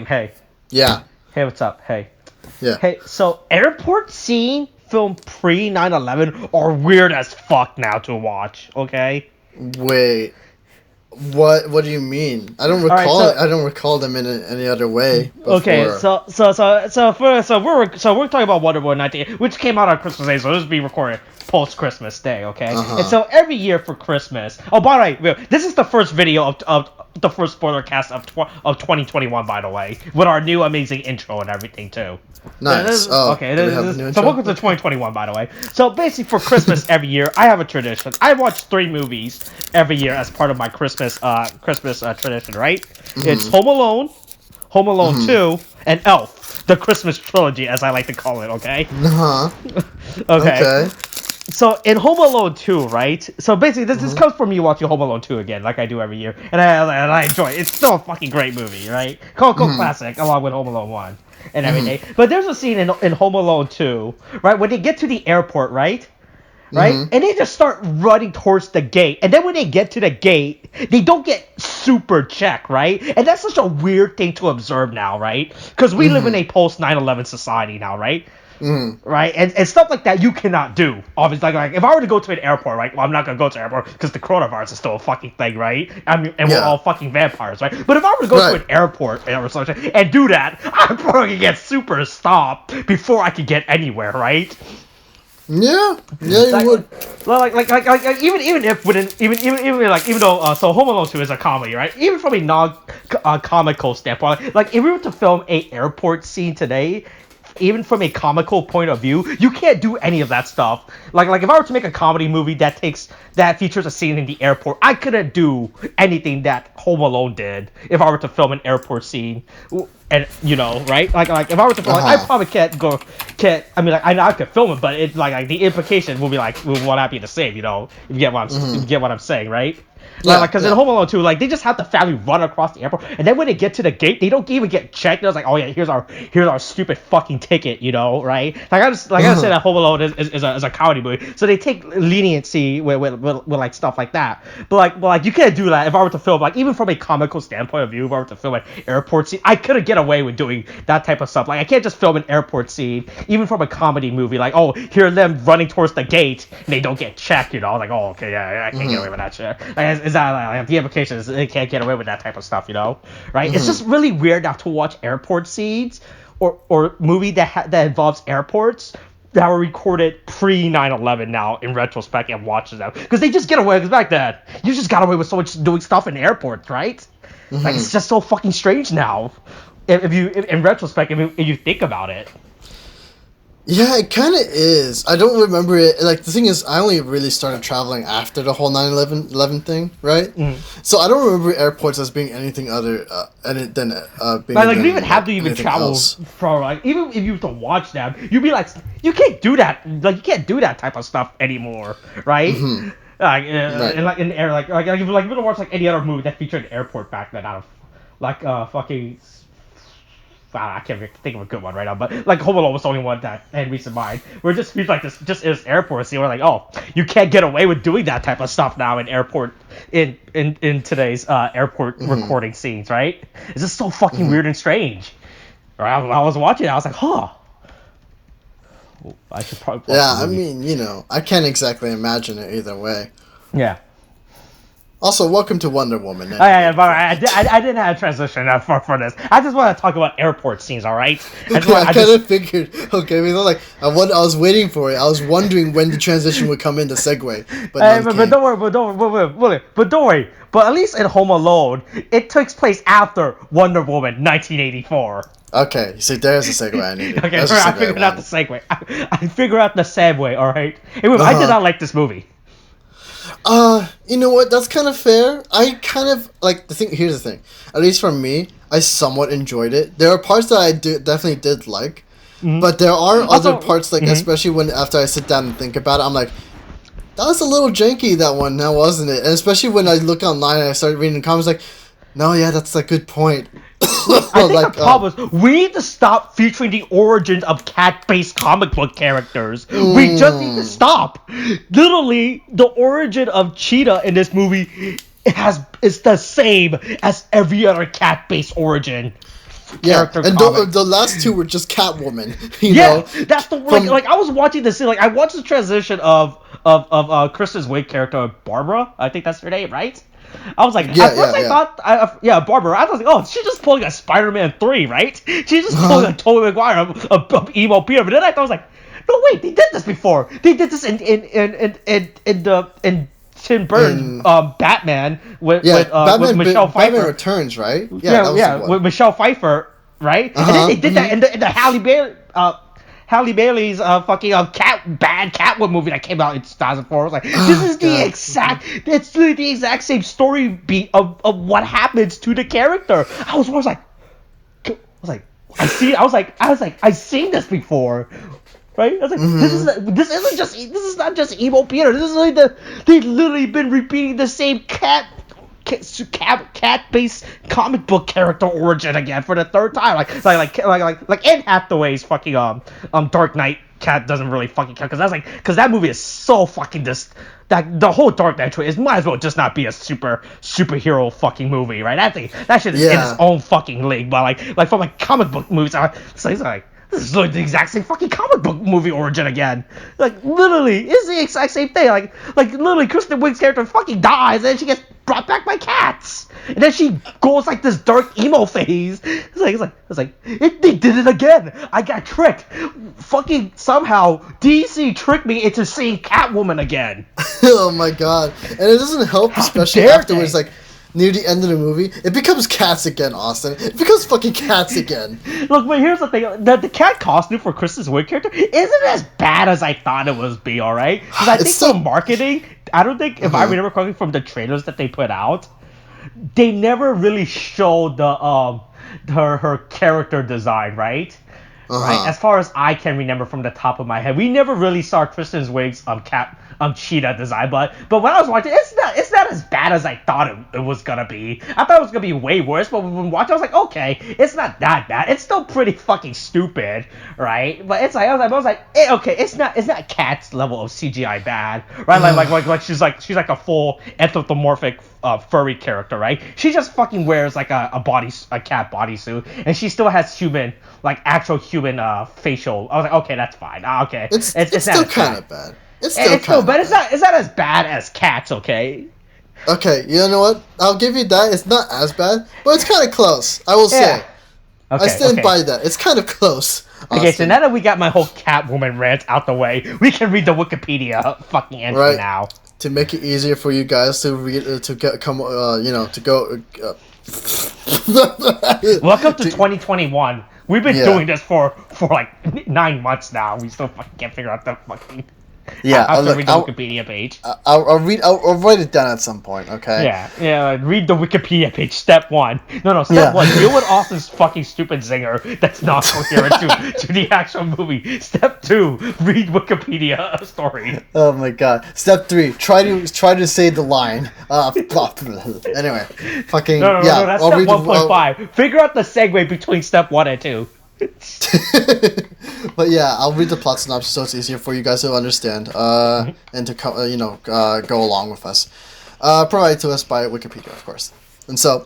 William, hey. Yeah. Hey, what's up? Hey. Yeah. Hey, so airport scene film pre 9/11 are weird as fuck now to watch, okay? Wait. What do you mean? I don't recall. I don't recall them in any other way before. Okay, so we're talking about Wonder Woman 19, which came out on Christmas Day, so this will be recorded post Christmas Day, okay? And so every year for Christmas. Oh, by the way, this is the first video of the first spoiler cast of 2021, by the way, with our new amazing intro and everything too. Nice. So welcome to 2021, by the way. So basically, for Christmas every year, I have a tradition. I watch 3 movies every year as part of my Christmas tradition, right? Mm-hmm. It's Home Alone, Home Alone 2, and Elf, the Christmas trilogy, as I like to call it. Okay. Okay. So in Home Alone 2, right? So basically, this comes from me watching Home Alone 2 again, like I do every year, and I enjoy it. It's still a fucking great movie, right? Cult classic, along with Home Alone 1 and everything. But there's a scene in Home Alone 2, right, when they get to the airport, right? And they just start running towards the gate, and then when they get to the gate, they don't get super checked, right? And that's such a weird thing to observe now, right? Because we live in a post 9/11 society now, right? Right, and stuff like that you cannot do. Obviously, like if I were to go to an airport, right? Well, I'm not gonna go to an airport because the coronavirus is still a fucking thing, right? We're all fucking vampires, right? But if I were to go to an airport or something and do that, I'm probably gonna get super stopped before I could get anywhere, right? Yeah, you would. Even though so Home Alone 2 is a comedy, right? Even from a non-comical standpoint, like if we were to film a airport scene today, even from a comical point of view, you can't do any of that stuff. Like if I were to make a comedy movie that features a scene in the airport, I couldn't do anything that Home Alone did if I were to film an airport scene. And right? Like if I were to film, I probably can't. I mean, I could film it, but it like the implication will be like what I'd be the same. If you get what I'm saying, right? Because in Home Alone 2, like they just have the family run across the airport, and then when they get to the gate, they don't even get checked. It was like, oh yeah, here's our stupid fucking ticket, right? Like I said that Home Alone is a comedy movie, so they take leniency with like stuff like that. But like you can't do that if I were to film, like even from a comical standpoint of view, if I were to film an airport scene, I couldn't get away with doing that type of stuff. Like I can't just film an airport scene, even from a comedy movie. Like, oh, here them running towards the gate, and they don't get checked. Like, oh, okay, yeah, I can't get away with that shit. Like, is that like the implications? They can't get away with that type of stuff, right? It's just really weird now to watch airport scenes or movie that involves airports that were recorded pre 9/11 now in retrospect and watches them because they just get away. Because back then you just got away with so much doing stuff in airports, right? Like it's just so fucking strange now. If in retrospect, if you think about it. Yeah, it kind of is. I don't remember it. Like, the thing is, I only really started traveling after the whole 9/11 thing, right? So I don't remember airports as being anything other than being like you even have to even travel from, like, even if you were to watch them, you'd be like, you can't do that. Like, you can't do that type of stuff anymore, right? Like, and like in the air, like if you were to watch like any other movie that featured an airport back then, out of like fucking. I can't think of a good one right now, but like Home Alone was the only one that had recent mind. Where it just feels like this airport scene. We're like, oh, you can't get away with doing that type of stuff now in airport in today's airport recording scenes, right? It's just so fucking weird and strange. I was watching it, I was like, huh. I should probably. Yeah, I mean, I can't exactly imagine it either way. Yeah. Also, welcome to Wonder Woman. But I didn't have a transition for this. I just want to talk about airport scenes, all right? I kind of figured. Okay, I was waiting for it. I was wondering when the transition would come in the segue, but don't worry. But at least in Home Alone, it takes place after Wonder Woman 1984. Okay, so there's a segue I needed. Okay, I figured out the segue. I figured out the segue, all right? Anyway, I did not like this movie. You know what? That's kind of fair. I kind of like the thing. Here's the thing. At least for me, I somewhat enjoyed it. There are parts that I definitely did like, but there are other parts, like especially after I sit down and think about it, I'm like, that was a little janky, that one, now wasn't it? And especially when I look online and I start reading the comments, like, no, yeah, that's a good point. I think the problem is we need to stop featuring the origins of cat-based comic book characters. We just need to stop. Literally, the origin of Cheetah in this movie is the same as every other cat-based origin. character and comic. the last two were just Catwoman. You Yeah, know, that's the like I was watching this scene, like I watched the transition of Kristen's Wiig character Barbara. I think that's her name, right? I was like, at first I thought, Barbara. I was like, oh, she's just pulling a Spider-Man 3, right? She's just pulling a Tobey Maguire, a emo Peter. But then I thought, I was like, no, wait, they did this before. They did this in Tim Burton's Batman with Michelle Pfeiffer. Batman Returns, right? Yeah, with Michelle Pfeiffer, right? And then they did that in the Halle Bailey's fucking Catwoman movie that came out in 2004. I was like, this is it's literally the exact same story beat of what happens to the character. I was like, I've seen this before. Right? I was like, this is not just emo Peter. This is like they've literally been repeating the same cat-based comic book character origin again for the third time. Like Anne Hathaway's fucking Dark Knight Cat doesn't really fucking count because that movie is so fucking that the whole Dark Knight trilogy might as well just not be a superhero fucking movie, right? That shit is in its own fucking league. But like from like comic book movies, so it's like, this is like the exact same fucking comic book movie origin again. Like, literally, it's the exact same thing. Like literally, Kristen Wiig's character fucking dies, and then she gets brought back by cats. And then she goes like this dark emo phase. They did it again. I got tricked. Fucking somehow, DC tricked me into seeing Catwoman again. Oh my god. And it doesn't help, especially afterwards, like, near the end of the movie, it becomes cats again, Austin. It becomes fucking cats again. Look, but here's the thing. The cat costume for Kristen's Wiig character isn't as bad as I thought it was be, alright? Because I think for marketing, I don't think, if I remember correctly from the trailers that they put out, they never really showed her character design, right? Right? As far as I can remember from the top of my head, we never really saw Kristen's Wiig's Cheetah design, but when I was watching, it's not as bad as I thought it was gonna be. I thought it was gonna be way worse, but when watching, I was like, okay, it's not that bad. It's still pretty fucking stupid, right? But it's like I was like, okay, it's not Cat's level of CGI bad, right? like she's like a full anthropomorphic furry character, right? She just fucking wears like a cat bodysuit, and she still has actual human facial. I was like, okay, that's fine. Okay, it's still kind of bad. It's still bad. It's not as bad as Cats, okay? Okay, you know what? I'll give you that. It's not as bad, but it's kind of close. I will say. Okay, I stand by that. It's kind of close. Austin. Okay, so now that we got my whole Catwoman rant out the way, we can read the Wikipedia fucking entry now. To make it easier for you guys to read, to go. Welcome to 2021. We've been doing this for like 9 months now. We still fucking can't figure out the fucking. Yeah, I'll read the Wikipedia page. I'll read. I'll write it down at some point. Okay. Yeah. Read the Wikipedia page. Step 1. No. Step 1. Deal with Austin's fucking stupid zinger that's not coherent to the actual movie. Step 2. Read Wikipedia story. Oh my god. Step 3. Try to say the line. Anyway, fucking no. That's step 1.5. Figure out the segue between step 1 and 2. But yeah, I'll read the plot synopsis so it's easier for you guys to understand and to go along with us. Provided to us by Wikipedia, of course. And so,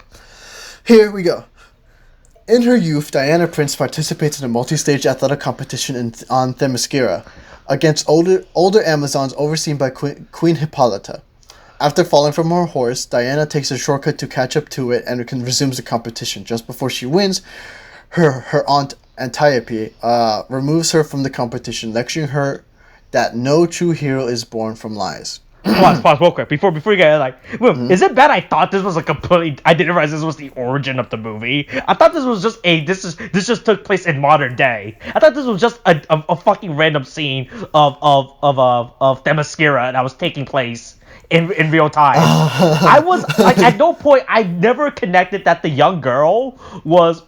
here we go. In her youth, Diana Prince participates in a multi-stage athletic competition on Themyscira against older Amazons overseen by Queen Hippolyta. After falling from her horse, Diana takes a shortcut to catch up to it and resumes the competition. Just before she wins, her aunt Antiope removes her from the competition, lecturing her that no true hero is born from lies. Pause real quick. Before you get is it bad I thought this was a completely... I didn't realize this was the origin of the movie. I thought this was just this just took place in modern day. I thought this was just a fucking random scene of Themyscira that was taking place in real time. I was like, at no point I never connected that the young girl was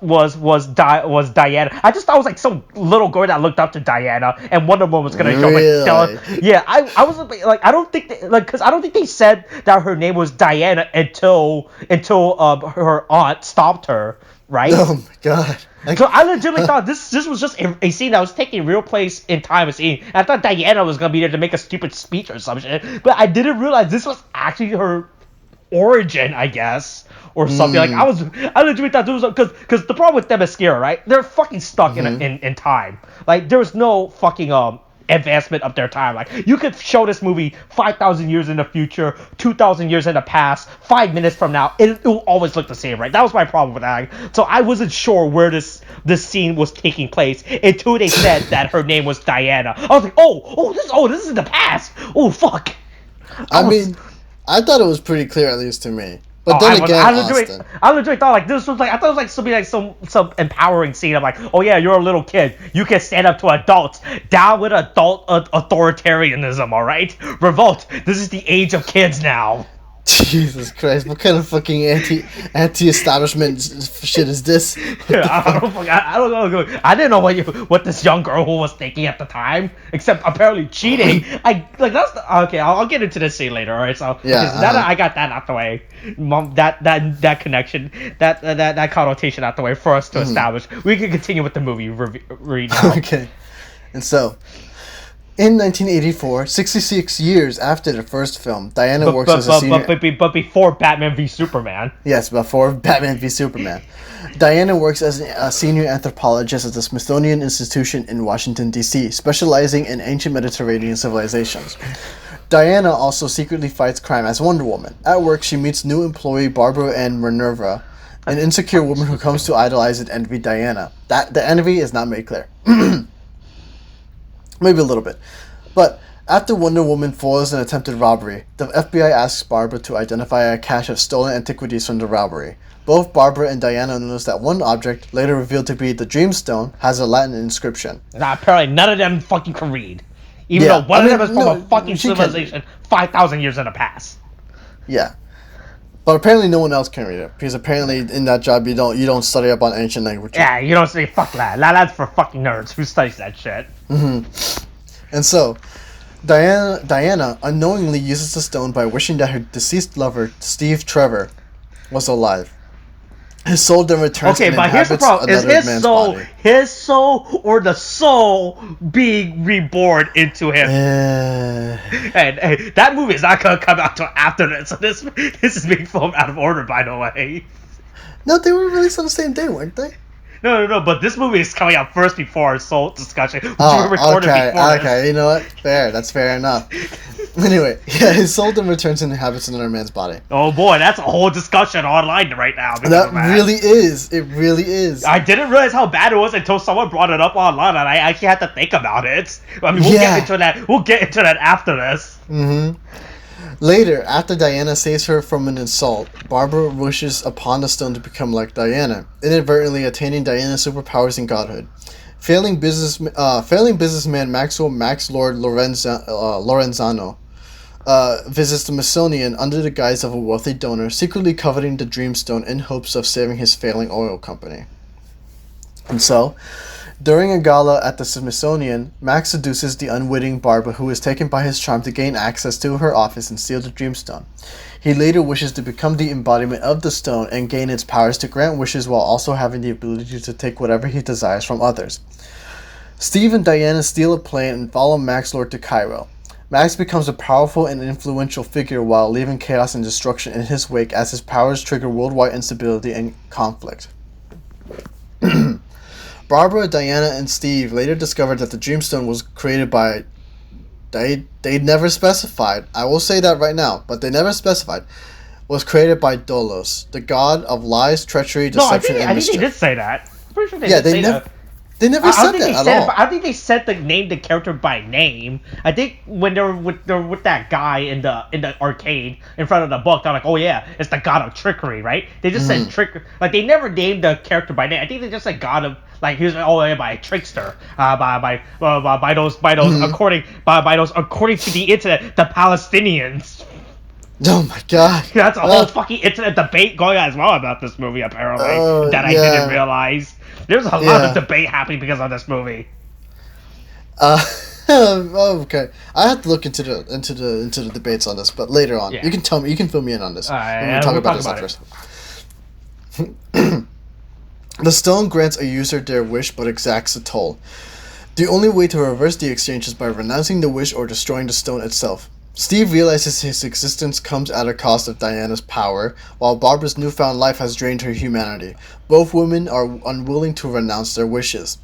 Diana. I just thought it was like some little girl that looked up to Diana, and Wonder Woman was gonna show her. Yeah, I was like, I don't think because I don't think they said that her name was Diana until her aunt stopped her. Right? Oh my god. So I legitimately thought this was just a scene that was taking real place in time. I thought Diana was gonna be there to make a stupid speech or some shit, but I didn't realize this was actually her origin, I guess, or something. Like I legitimately thought it was because the problem with Themyscira, right? They're fucking stuck in time. Like there's no fucking advancement of their time. Like you could show this movie 5,000 years in the future, 2,000 years in the past, 5 minutes from now, it will always look the same, right? That was my problem with that. So I wasn't sure where this scene was taking place until they said that her name was Diana. I was like, this is in the past. Oh fuck. I mean, I thought it was pretty clear, at least to me. But then again, Austin. I legitimately thought like this was like, I thought it was like something like some empowering scene of like, oh yeah, you're a little kid, you can stand up to adults, down with adult authoritarianism, all right? Revolt. This is the age of kids now. Jesus Christ! What kind of fucking anti-establishment shit is this? I don't know. I didn't know what this young girl was thinking at the time, except apparently cheating. I'll get into this scene later. All right, so yeah, now that I got that out the way, that connection, that connotation out the way for us to establish, we can continue with the movie read now. Okay, and so. In 1984, 66 years after the first film, Diana works as a senior... But before Batman v Superman. Yes, before Batman v Superman. Diana works as a senior anthropologist at the Smithsonian Institution in Washington, D.C., specializing in ancient Mediterranean civilizations. Diana also secretly fights crime as Wonder Woman. At work, she meets new employee Barbara Ann Minerva, an insecure woman who comes to idolize and envy Diana. The envy is not made clear. Maybe a little bit. But after Wonder Woman foils an attempted robbery, the FBI asks Barbara to identify a cache of stolen antiquities from the robbery. Both Barbara and Diana notice that one object, later revealed to be the Dreamstone, has a Latin inscription. Now, apparently none of them fucking can read. Even though one of them is from a fucking civilization 5,000 years in the past. Yeah. But apparently no one else can read it, because apparently in that job you don't study up on ancient languages. Yeah, you don't say fuck that. That's for fucking nerds. Who studies that shit? And so, Diana unknowingly uses the stone by wishing that her deceased lover, Steve Trevor, was alive. His soul then returns and inhabits another man's body. His soul or the soul being reborn into him? And that movie is not going to come out till after this. So this is being filmed out of order, by the way. No, they were released on the same day, weren't they? No. But this movie is coming out first before our soul discussion. Okay. You know what? Fair. That's fair enough. Anyway, yeah, his soul then returns and inhabits another man's body. Oh boy, that's a whole discussion online right now. That really is. It really is. I didn't realize how bad it was until someone brought it up online, and I actually had to think about it. I mean, we'll get into that. We'll get into that after this. Later, after Diana saves her from an assault, Barbara wishes upon the stone to become like Diana, inadvertently attaining Diana's superpowers and godhood. Failing businessman Max Lord Lorenzano visits the Smithsonian under the guise of a wealthy donor, secretly coveting the Dreamstone in hopes of saving his failing oil company. And so, during a gala at the Smithsonian, Max seduces the unwitting Barbara, who is taken by his charm to gain access to her office and steal the Dreamstone. He later wishes to become the embodiment of the stone and gain its powers to grant wishes while also having the ability to take whatever he desires from others. Steve and Diana steal a plane and follow Max Lord to Cairo. Max becomes a powerful and influential figure while leaving chaos and destruction in his wake as his powers trigger worldwide instability and conflict. Barbara, Diana, and Steve later discovered that the Dreamstone was created by... They never specified. I will say that right now, but they never specified. Was created by Dolos, the god of lies, treachery, deception, and mischief. I think they did say that. I'm pretty sure they did say that. They never said that at all. I think they said the character by name. I think when they were with that guy in the arcade in front of the book, they're like, oh yeah, it's the god of trickery, right? They just said trick. Like they never named the character by name. I think they just said god of, like, he was by a trickster. By those according to the internet, the Palestinians. Oh my god. That's a whole fucking internet debate going on as well about this movie, apparently, that I didn't realize. There's a lot of debate happening because of this movie. Okay. I have to look into the debates on this, but later on. Yeah. You can tell me, you can fill me in on this. We'll talk about this first. The stone grants a user their wish but exacts a toll. The only way to reverse the exchange is by renouncing the wish or destroying the stone itself. Steve realizes his existence comes at a cost of Diana's power, while Barbara's newfound life has drained her humanity. Both women are unwilling to renounce their wishes.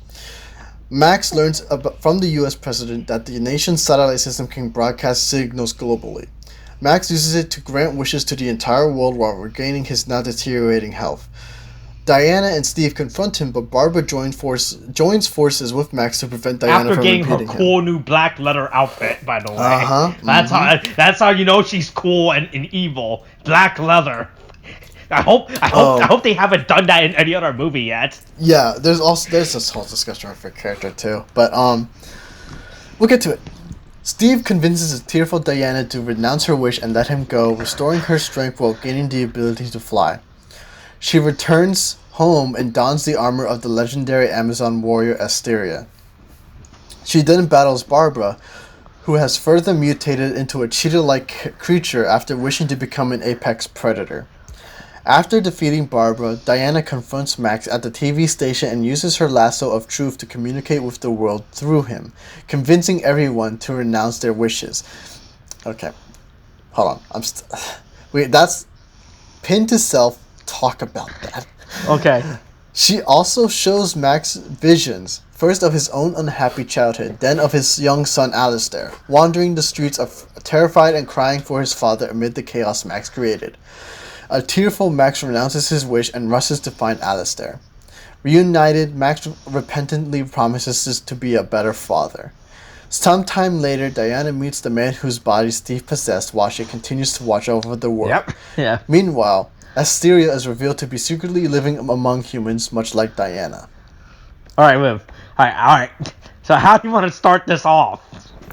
Max learns from the US president that the nation's satellite system can broadcast signals globally. Max uses it to grant wishes to the entire world while regaining his now deteriorating health. Diana and Steve confront him, but Barbara joins forces with Max to prevent Diana from impeding him. After getting her cool new black leather outfit, by the way. Mm-hmm. That's how you know she's cool and evil. Black leather. I hope they haven't done that in any other movie yet. Yeah, there's this whole discussion of her character too, but we'll get to it. Steve convinces a tearful Diana to renounce her wish and let him go, restoring her strength while gaining the ability to fly. She returns home and dons the armor of the legendary Amazon warrior Asteria. She then battles Barbara, who has further mutated into a cheetah-like creature after wishing to become an apex predator. After defeating Barbara, Diana confronts Max at the TV station and uses her lasso of truth to communicate with the world through him, convincing everyone to renounce their wishes. Okay, hold on. That's pinned to self. Talk about that. Okay. She also shows Max visions, first of his own unhappy childhood, then of his young son Alistair, wandering the streets terrified and crying for his father amid the chaos Max created. A tearful Max renounces his wish and rushes to find Alistair. Reunited, Max repentantly promises to be a better father. Sometime later, Diana meets the man whose body Steve possessed while she continues to watch over the world. Yep. Yeah. Meanwhile, Asteria is revealed to be secretly living among humans, much like Diana. Alright, Liv. Alright. So how do you want to start this off?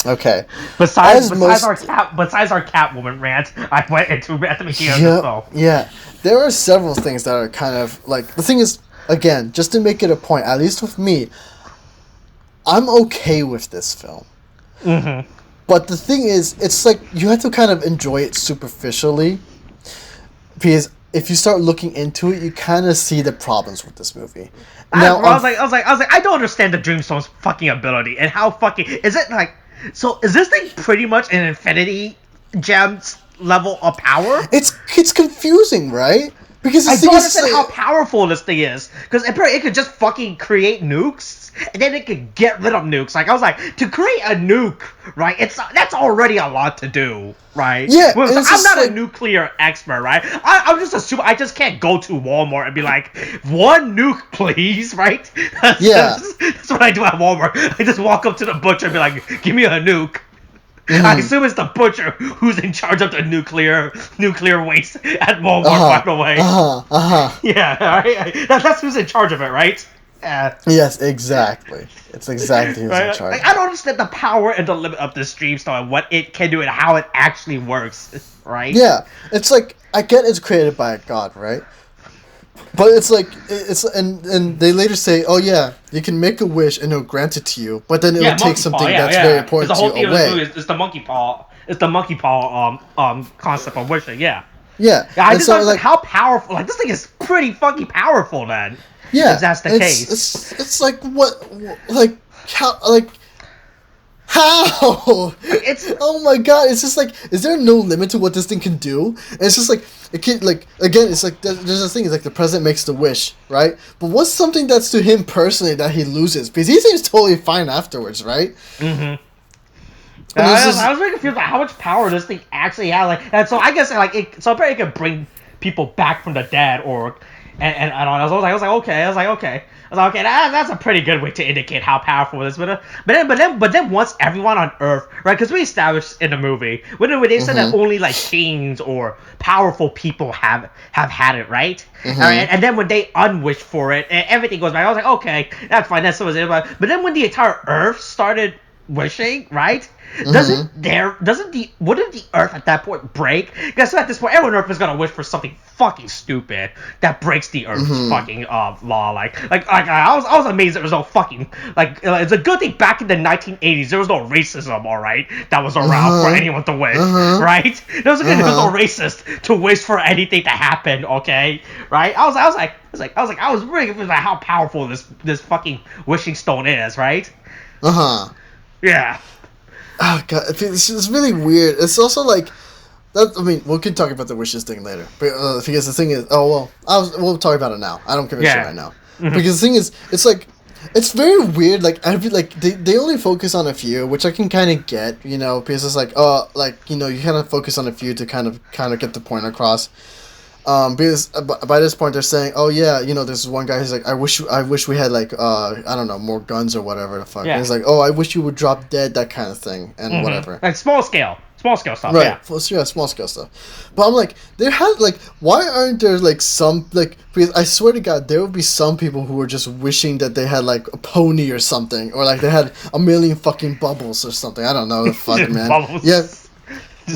Okay. Besides our Catwoman rant, I went into at the beginning of the film. Yeah. There are several things that are kind of like, the thing is, again, just to make it a point, at least with me, I'm okay with this film. Mm-hmm. But the thing is, it's like you have to kind of enjoy it superficially, because if you start looking into it, you kind of see the problems with this movie. Now, I was like, I don't understand the Dreamstone's fucking ability and how fucking is it like. So is this thing pretty much an Infinity Gems level of power? It's confusing, right? Because I don't understand how powerful this thing is. Because it could just fucking create nukes, and then it could get rid of nukes. Like I was like, to create a nuke, right? That's already a lot to do, right? Yeah. Well, I'm not a nuclear expert, right? I'm just assuming I just can't go to Walmart and be like, one nuke, please, right? Yeah. That's what I do at Walmart. I just walk up to the butcher and be like, give me a nuke. Mm-hmm. I assume it's the butcher who's in charge of the nuclear waste at Walmart, by the way. Yeah, right? That's who's in charge of it, right? Yes, exactly. It's exactly who's in charge. Like, I don't understand the power and the limit of this Dreamstone and what it can do and how it actually works, right? Yeah, it's like, I get it's created by a god, right? But it's like, and they later say, oh yeah, you can make a wish and it'll grant it to you, but then it'll take something that's very important to you away. It's the monkey paw. It's the monkey paw concept of wishing. Yeah. Yeah. I just don't like how powerful. Like this thing is pretty fucking powerful, then. Yeah. If that's the case. It's like what, like how? It's oh my god! It's just like, is there no limit to what this thing can do? And it's just like it can, like, again, it's like there's a thing. It's like the president makes the wish, right? But what's something that's to him personally that he loses? Because he seems totally fine afterwards, right? Mm-hmm. I was really confused about how much power this thing actually had. Like, and so I guess like so apparently it can bring people back from the dead, or and I was like okay. I was like, okay, that's a pretty good way to indicate how powerful it is. But then once everyone on Earth, right? Because we established in the movie when they said that only like kings or powerful people have had it, right? All right, and then when they unwish for it, and everything goes back. I was like, okay, that's fine. That's what it. But then when the entire Earth started wishing, right? Wouldn't the Earth at that point break? Because at this point, everyone on Earth is gonna wish for something fucking stupid that breaks the Earth's fucking law. Like I was amazed there was no fucking it's a good thing back in the 1980s there was no racism, all right, that was around for anyone to wish, right? There was no racist to wish for anything to happen, okay, right? I was really confused about how powerful this fucking wishing stone is, right? Yeah. Oh god, it's really weird. It's also like that. I mean, we can talk about the wishes thing later, but, because the thing is, we'll talk about it now. I don't give a shit right now. Because the thing is, it's like, it's very weird. Like they only focus on a few, which I can kind of get, because it's like, you kind of focus on a few to kind of get the point across. Because by this point they're saying, oh yeah, there's one guy who's like, I wish we had like, I don't know, more guns or whatever the fuck. Yeah. And he's like, oh, I wish you would drop dead, that kind of thing, and whatever. Like small scale stuff. Right. Yeah, small scale stuff. But I'm like, there has like, why aren't there like some like? Because I swear to God, there would be some people who were just wishing that they had like a pony or something, or like they had a million fucking bubbles or something. I don't know. Fuck, man. Bubbles. Yeah.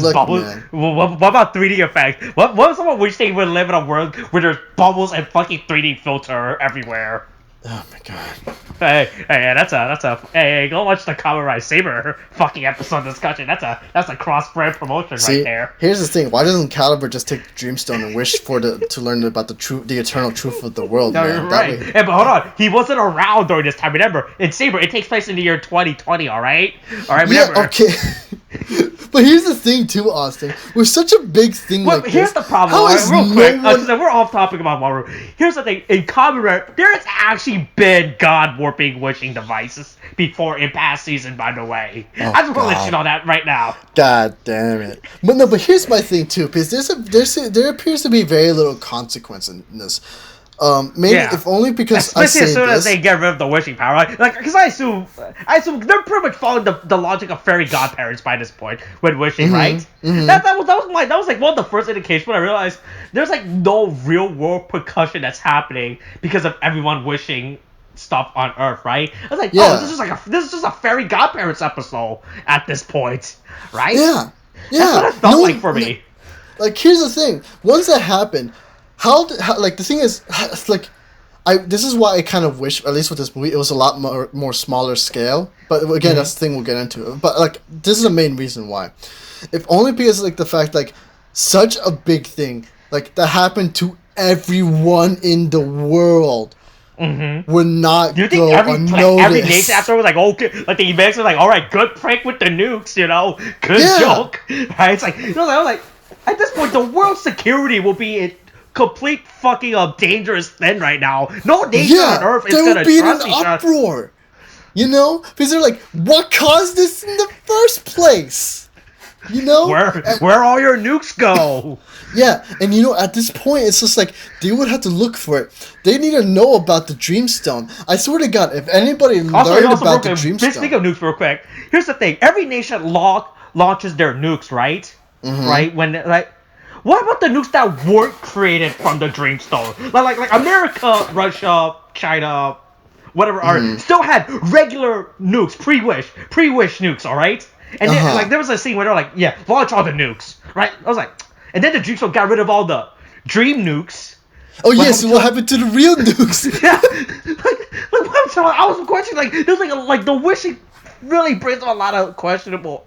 Look, bubbles. Man. What about 3D effects? What if someone wished they would live in a world where there's bubbles and fucking 3D filter everywhere? Oh my god. Hey, that's a hey, go watch the Kamen Rider Saber fucking episode discussion. That's a cross-brand promotion right there. Here's the thing: why doesn't Caliber just take the Dreamstone and wish to learn about the eternal truth of the world? No, man? you're right. Hey, but hold on, he wasn't around during this time. Remember, in Saber, it takes place in the year 2020. All right. Remember. Yeah. Okay. But here's the thing too, Austin. We're such a big thing like this. Here's the problem. Real quick, we're off topic about Maru. Here's the thing. In Kamen Rider, there's actually been God warping wishing devices before in past season, by the way. I just want to let you know that right now. God damn it. But here's my thing too, because there appears to be very little consequence in this. Maybe if only because especially as soon as they get rid of the wishing power, like because I assume they're pretty much following the logic of fairy godparents by this point when wishing, right? Mm-hmm. That was like one of the first indications when I realized there's like no real world percussion that's happening because of everyone wishing stuff on Earth, right? I was like, this is just a fairy godparents episode at this point, right? Yeah. That's what it felt like for me. Like, here's the thing: once that happened. The thing is, like, this is why I kind of wish, at least with this movie, it was a lot more smaller scale. But again, that's the thing we'll get into. But like, this is the main reason why. If only because like the fact like such a big thing like that happened to everyone in the world would not go unnoticed. Every nation after was like, okay, like the events were like, all right, good prank with the nukes, good joke, right? It's like, I was like, at this point, the world's security will be in complete fucking dangerous thing right now. No nation on Earth is gonna trust each other. There would be an uproar, because they're like, what caused this in the first place? Where all your nukes go? Yeah, and at this point, it's just like they would have to look for it. They need to know about the Dreamstone. I swear to God, if anybody learned about the Dreamstone. Speaking of nukes, real quick, here's the thing: every nation launches their nukes, right? Right when like. What about the nukes that weren't created from the Dreamstone? Like America, Russia, China, whatever, still had regular nukes, pre-wish nukes, all right? And then, there was a scene where they're like, yeah, launch all the nukes, right? I was like, and then the Dreamstone got rid of all the dream nukes. Oh, yes, what happened to the real nukes? Yeah, I was questioning, there's like the wishing really brings up a lot of questionable,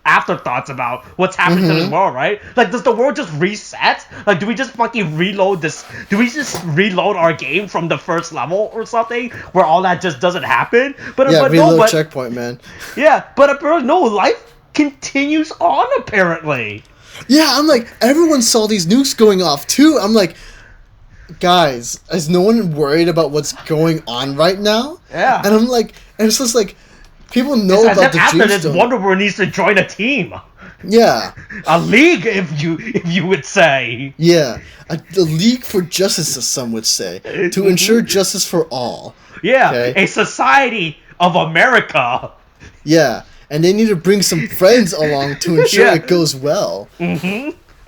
afterthoughts about what's happening to this world, right? Like, does the world just reset? Like, do we just fucking reload this? Do we just reload our game from the first level or something, where all that just doesn't happen? But reload checkpoint, man. Yeah, but no, life continues on apparently. Yeah, I'm like, everyone saw these nukes going off too. I'm like, guys, is no one worried about what's going on right now? Yeah, and I'm like, and it's just like. People know about the Dreamstone. After this, Wonder Woman needs to join a team. Yeah. A league, if you would say. Yeah. A league for justice, as some would say. To ensure justice for all. Yeah. Okay? A society of America. Yeah. And they need to bring some friends along to ensure it goes well.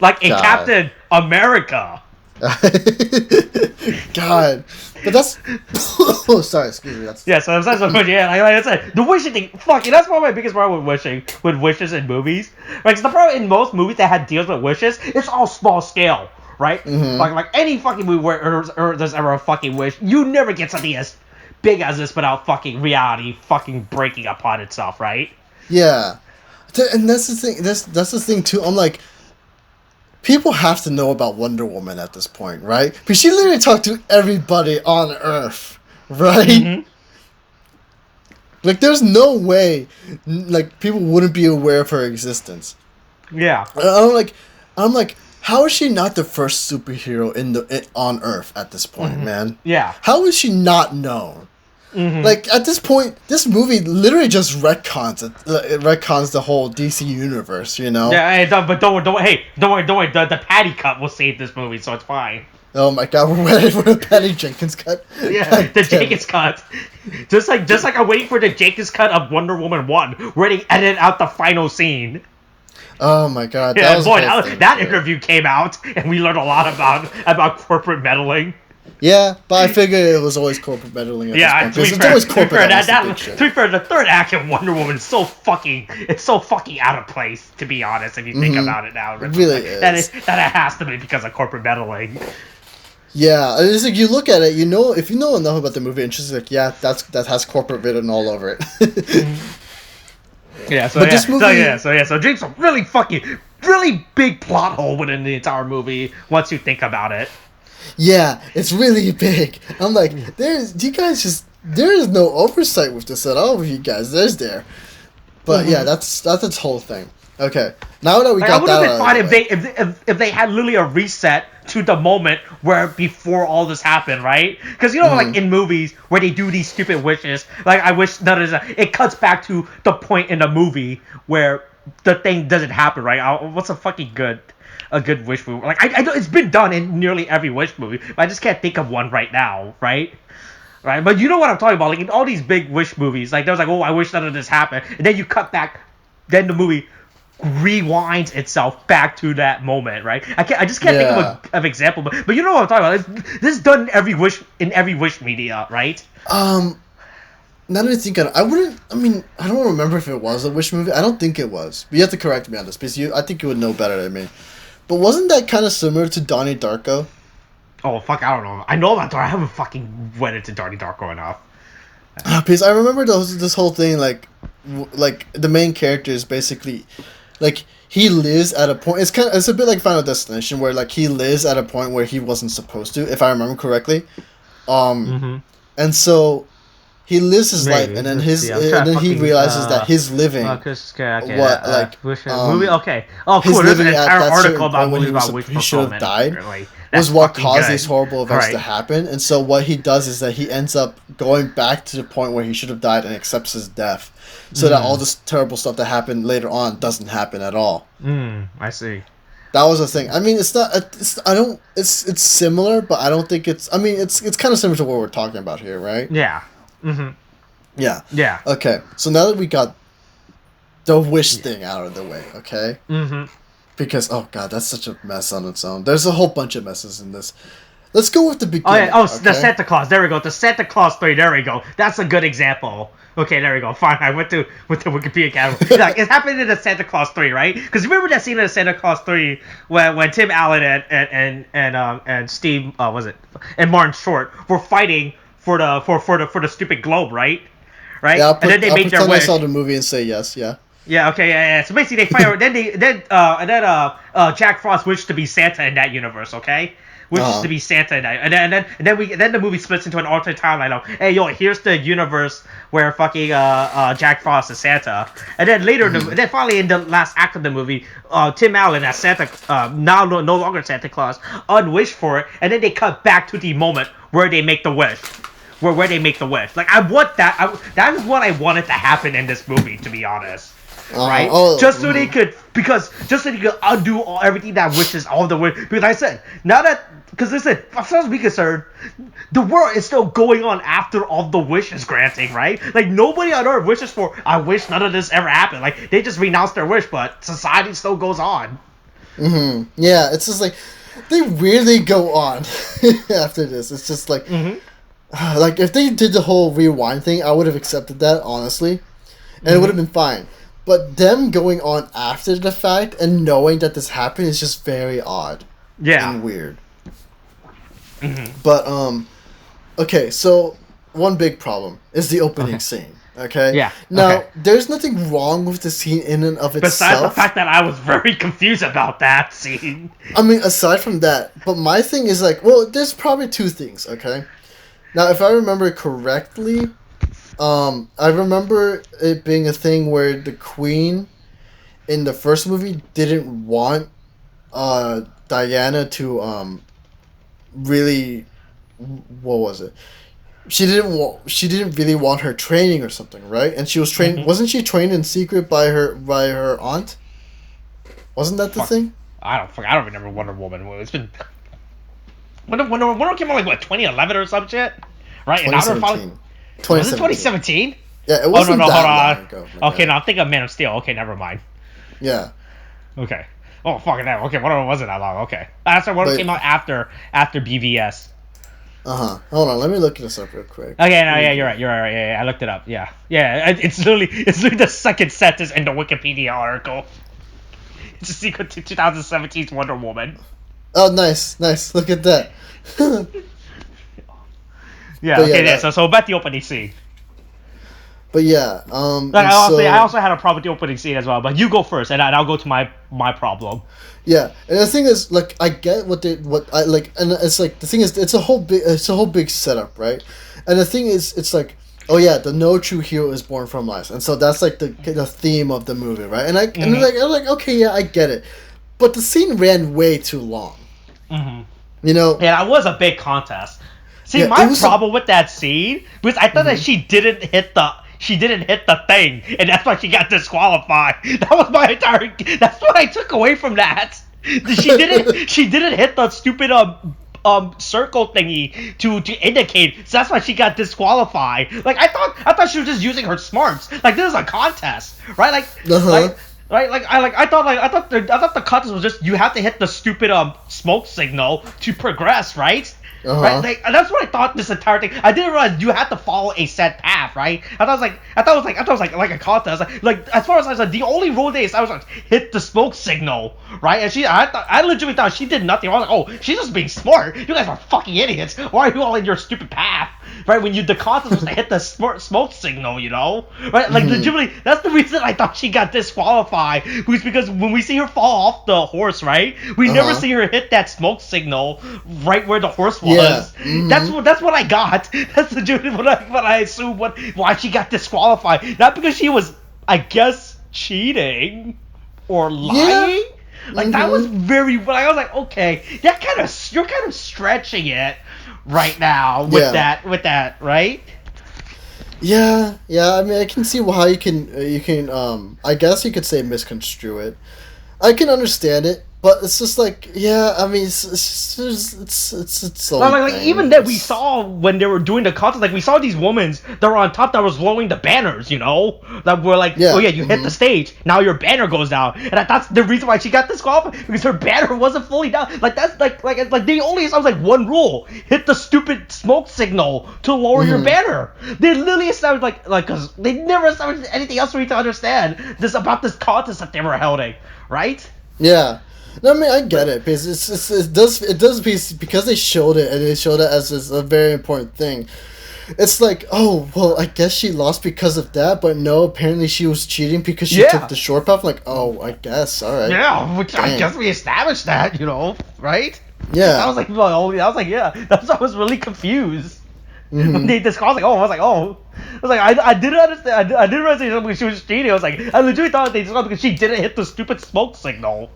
Like a Captain America. God. But that's... oh, sorry, excuse me. That's... Yeah, so that's so good. Yeah, like I said, the wishing thing, fucking, that's one of my biggest problem with wishes in movies. Like, the problem in most movies that had deals with wishes, it's all small scale, right? Like any fucking movie where there's ever a fucking wish, you never get something as big as this without fucking reality fucking breaking upon itself, right? Yeah. And that's the thing, that's the thing, too. I'm like... People have to know about Wonder Woman at this point, right? Because she literally talked to everybody on Earth, right? Like, there's no way, like, people wouldn't be aware of her existence. Yeah. I'm like, how is she not the first superhero on Earth at this point, man? Yeah. How is she not known? Like, at this point, this movie literally just retcons the whole DC universe, you know? Yeah, but don't worry. The Patty cut will save this movie, so it's fine. Oh my god, we're ready for the Patty Jenkins cut. Yeah, the Jenkins cut. Just like I'm waiting for the Jenkins cut of Wonder Woman 1, where they edit out the final scene. Oh my god, Yeah, boy, that interview came out, and we learned a lot about corporate meddling. Yeah, but I figured it was always corporate meddling at this point. It's always corporate. To be fair, the third act of Wonder Woman is so fucking out of place, to be honest, if you think about it now. It really is. That it has to be because of corporate meddling. Yeah, it's like you look at it, you know, if you know enough about the movie, it's just like, yeah, that has corporate written all over it. Yeah, so Drake's a really big plot hole within the entire movie once you think about it. Yeah, it's really big. I'm like, there is no oversight with this at all with you guys. But yeah, that's its whole thing. Okay, now that we got that out of the way. I would have been fine if they had literally a reset to the moment where before all this happened, right? Because like in movies where they do these stupid wishes, like I wish none of this. It cuts back to the point in the movie where the thing doesn't happen, right? What's a good wish movie? Like I know it's been done in nearly every wish movie, but I just can't think of one right now, right? Right, but you know what I'm talking about. Like in all these big wish movies, like there's like, oh, I wish none of this happened, and then you cut back, then the movie rewinds itself back to that moment, right? I just can't think of an example, but you know what I'm talking about. This is done in every wish media, right? Now that I think I don't remember if it was a wish movie. I don't think it was. But you have to correct me on this because I think you would know better than me. But wasn't that kind of similar to Donnie Darko? Oh fuck, I don't know. I know about Darko. I haven't fucking went into Donnie Darko enough. Because I remember this whole thing like the main character is basically. Like, he lives at a point... It's a bit like Final Destination, where, like, he lives at a point where he wasn't supposed to, if I remember correctly. And so, he lives his life, and then he realizes that his living... movie? Okay. Oh, cool. There's an entire article about when he should have died. Was what caused these horrible events to happen. And so, what he does is that he ends up going back to the point where he should have died and accepts his death. So that all this terrible stuff that happened later on doesn't happen at all. I see. That was the thing. I mean, it's similar, but I don't think it's kind of similar to what we're talking about here, right? Yeah. Yeah. Yeah. Okay. So now that we got the wish thing out of the way, okay? Because, oh god, that's such a mess on its own. There's a whole bunch of messes in this. Let's go with the beginning. The Santa Claus. There we go. The Santa Claus 3. There we go. That's a good example. Okay, there we go. Fine. I went to Wikipedia account. Like, it happened in the Santa Claus 3, right? Because remember that scene in the Santa Claus 3 when Tim Allen and Steve and Martin Short were fighting for the stupid globe, right? Right. Yeah, and then they made their wish. I saw the movie and say yes. Yeah. Yeah. Okay. Yeah. So basically, they fight. then Jack Frost wished to be Santa in that universe. Okay. Wishes to be Santa, and then the movie splits into an alternate timeline of, hey yo, here's the universe where fucking Jack Frost is Santa, and then later, then finally in the last act of the movie, Tim Allen as Santa, now no longer Santa Claus, unwished for it, and then they cut back to the moment where they make the wish, where they make the wish. Like I want that. That is what I wanted to happen in this movie, to be honest. Right? Just so they could undo everything that wishes all the way. Because I said, because as far as we're concerned, the world is still going on after all the wishes granting, right? Like, nobody on Earth wishes for, I wish none of this ever happened. Like, they just renounced their wish, but society still goes on. Yeah, it's just like, they weirdly go on after this. It's just like, like, if they did the whole rewind thing, I would have accepted that, honestly. And it would have been fine. But them going on after the fact and knowing that this happened is just very odd. Yeah. And weird. But, okay, so one big problem is the opening scene, okay? Yeah. Now, there's nothing wrong with the scene in and of itself. Besides the fact that I was very confused about that scene. I mean, aside from that, but my thing is like, well, there's probably two things, okay? Now, if I remember correctly, I remember it being a thing where the queen in the first movie didn't want Diana to really, what was it? She didn't really want her training or something, right? And she was trained. Mm-hmm. Wasn't she trained in secret by her aunt? Wasn't that the Fuck. thing? I don't remember Wonder Woman. It's been Wonder Woman came out like what 2011 or some shit, right? And now they're finally 2017. was it 2017? Yeah, it Oh wasn't no, hold that on. long ago. my Okay, guy. no, I'm thinking of Man of Steel. Okay, never mind. Yeah. Okay. Oh fucking hell. Okay, Wonder Woman wasn't that long. Okay, that's why Wonder Woman But- came out after BVS. Hold on, let me look this up real quick. Okay, no, yeah, you're right. Yeah, I looked it up. Yeah. It's literally the second sentence in the Wikipedia article. It's a sequel to 2017's Wonder Woman. Oh, nice. Look at that. Yeah. But yeah, Okay. Yeah. that- So back the opening scene. But yeah, Like, I also had a problem with the opening scene as well. But you go first, and I'll go to my problem. yeah, and the thing is, like, I get what I like, and it's like the thing is, it's a whole big setup, right? And the thing is, it's like, oh yeah, the no true hero is born from lies, and so that's like the theme of the movie, right? And I'm like, okay, yeah, I get it, but the scene ran way too long. Mm-hmm. You know? Yeah, that was a big contest. See, Yeah, my it was problem with that scene was I thought that she didn't hit the thing, and that's why she got disqualified. That was my entire. That's what I took away from that. She didn't hit the stupid circle thingy to indicate. So that's why she got disqualified. Like I thought she was just using her smarts. Like this is a contest, right? Like Uh-huh. I thought the contest was just you have to hit the stupid smoke signal to progress, right? Uh-huh. Right, like that's what I thought this entire thing. I didn't realize you had to follow a set path, right? I thought it was like a contest. Like as far as I said, the only rule they established was hit the smoke signal, right? And I legitimately thought she did nothing. I was like, oh, she's just being smart. You guys are fucking idiots. Why are you all in your stupid path, right? When the contest was to hit the smoke signal, you know, right? Like legitimately, that's the reason I thought she got disqualified. Was because when we see her fall off the horse, right? We never see her hit that smoke signal right where the horse was. Yeah. Mm-hmm. That's what I got. That's legitimately what I assumed why she got disqualified. Not because she was, I guess, cheating or lying. Yeah. Like that was very. But I was like, okay, you're kind of stretching it right now with that, right? Yeah. I mean, I can see how you can I guess you could say misconstrue it. I can understand it, but it's just like, yeah. I mean, it's Like even that we saw when they were doing the contest, like we saw these women that were on top that was lowering the banners, you know, that were like, Yeah. oh yeah, you hit the stage, now your banner goes down, and that's the reason why she got disqualified because her banner wasn't fully down. Like that's like they only established like one rule: hit the stupid smoke signal to lower your banner. They literally established like because they never established anything else for me to understand this about this contest that they were holding, right? Yeah. No, I mean, I get it because it does because they showed it and they showed it as a very important thing. It's like, oh well, I guess she lost because of that, but no, apparently she was cheating because she took the short path. Like, oh, I guess, all right. Yeah, which I Dang. guess we established that, you know, right? Yeah. I was like, yeah. That's why I was really confused when they discussed. I didn't understand. I didn't realize she was cheating. I was like, I legitimately thought they discussed because she didn't hit the stupid smoke signal.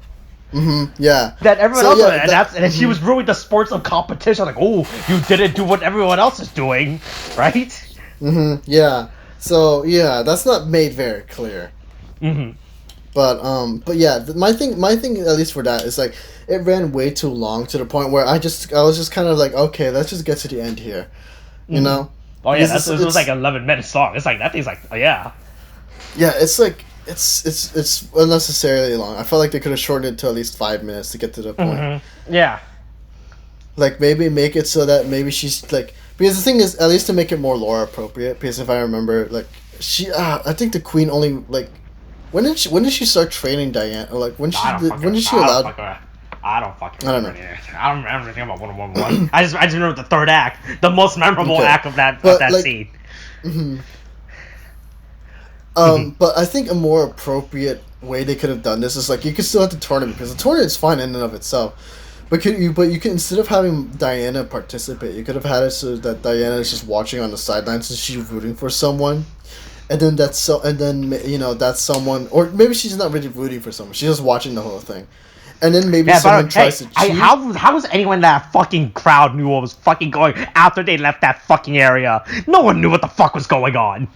Yeah. That everyone So, else yeah, was, and then she was ruining the sports of competition. Like, oh, you didn't do what everyone else is doing, right? Yeah. So yeah, that's not made very clear. But yeah, my thing at least for that is like it ran way too long to the point where I was just kind of like, okay, let's just get to the end here, you know? Oh yeah, Because it was like an 11-minute song. It's like that thing's like, oh, yeah. Yeah, it's like it's unnecessarily long. I felt like they could have shortened it to at least 5 minutes to get to the point. Yeah. Like maybe make it so that maybe she's like, because the thing is at least to make it more lore appropriate. Because if I remember, like I think the queen only like when did she start training Diane? Or like when did she allowed? I don't fucking I don't know. I don't remember anything about 111. I just remember the third act, the most memorable act of that like, scene. But I think a more appropriate way they could have done this is like you could still have the tournament because the tournament is fine in and of itself, But you could instead of having Diana participate, you could have had it so that Diana is just watching on the sidelines and she's rooting for someone, and then that's someone, or maybe she's not really rooting for someone. She's just watching the whole thing, and then maybe someone tries to cheat. How was anyone in that fucking crowd knew what was fucking going after they left that fucking area? No one knew what the fuck was going on.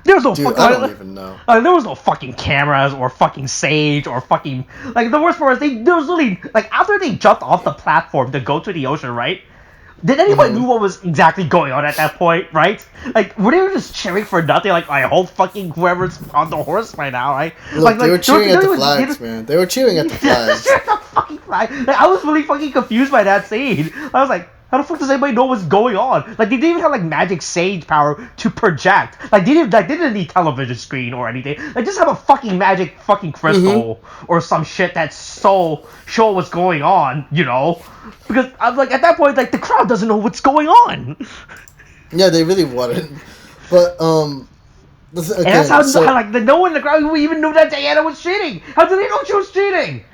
There was no fucking. I don't even know. There was no fucking cameras or fucking sage or fucking like the worst part is there was literally like after they jumped off the platform to go to the ocean, right? Did anyone knew what was exactly going on at that point, right? Like were they just cheering for nothing? Like I hope fucking whoever's on the horse right now, right? Look, they were cheering at the flags, man. They were cheering at the flags. The fucking flag. Like, I was really fucking confused by that scene. I was like, how the fuck does anybody know what's going on? Like they didn't even have like magic sage power to project. Like they didn't need television screen or anything. Like just have a fucking magic fucking crystal or some shit that's so show what's going on, you know? Because I'm like at that point like the crowd doesn't know what's going on. Yeah, they really wouldn't. But and that's how like no one in the crowd even knew that Diana was cheating. How did they know she was cheating?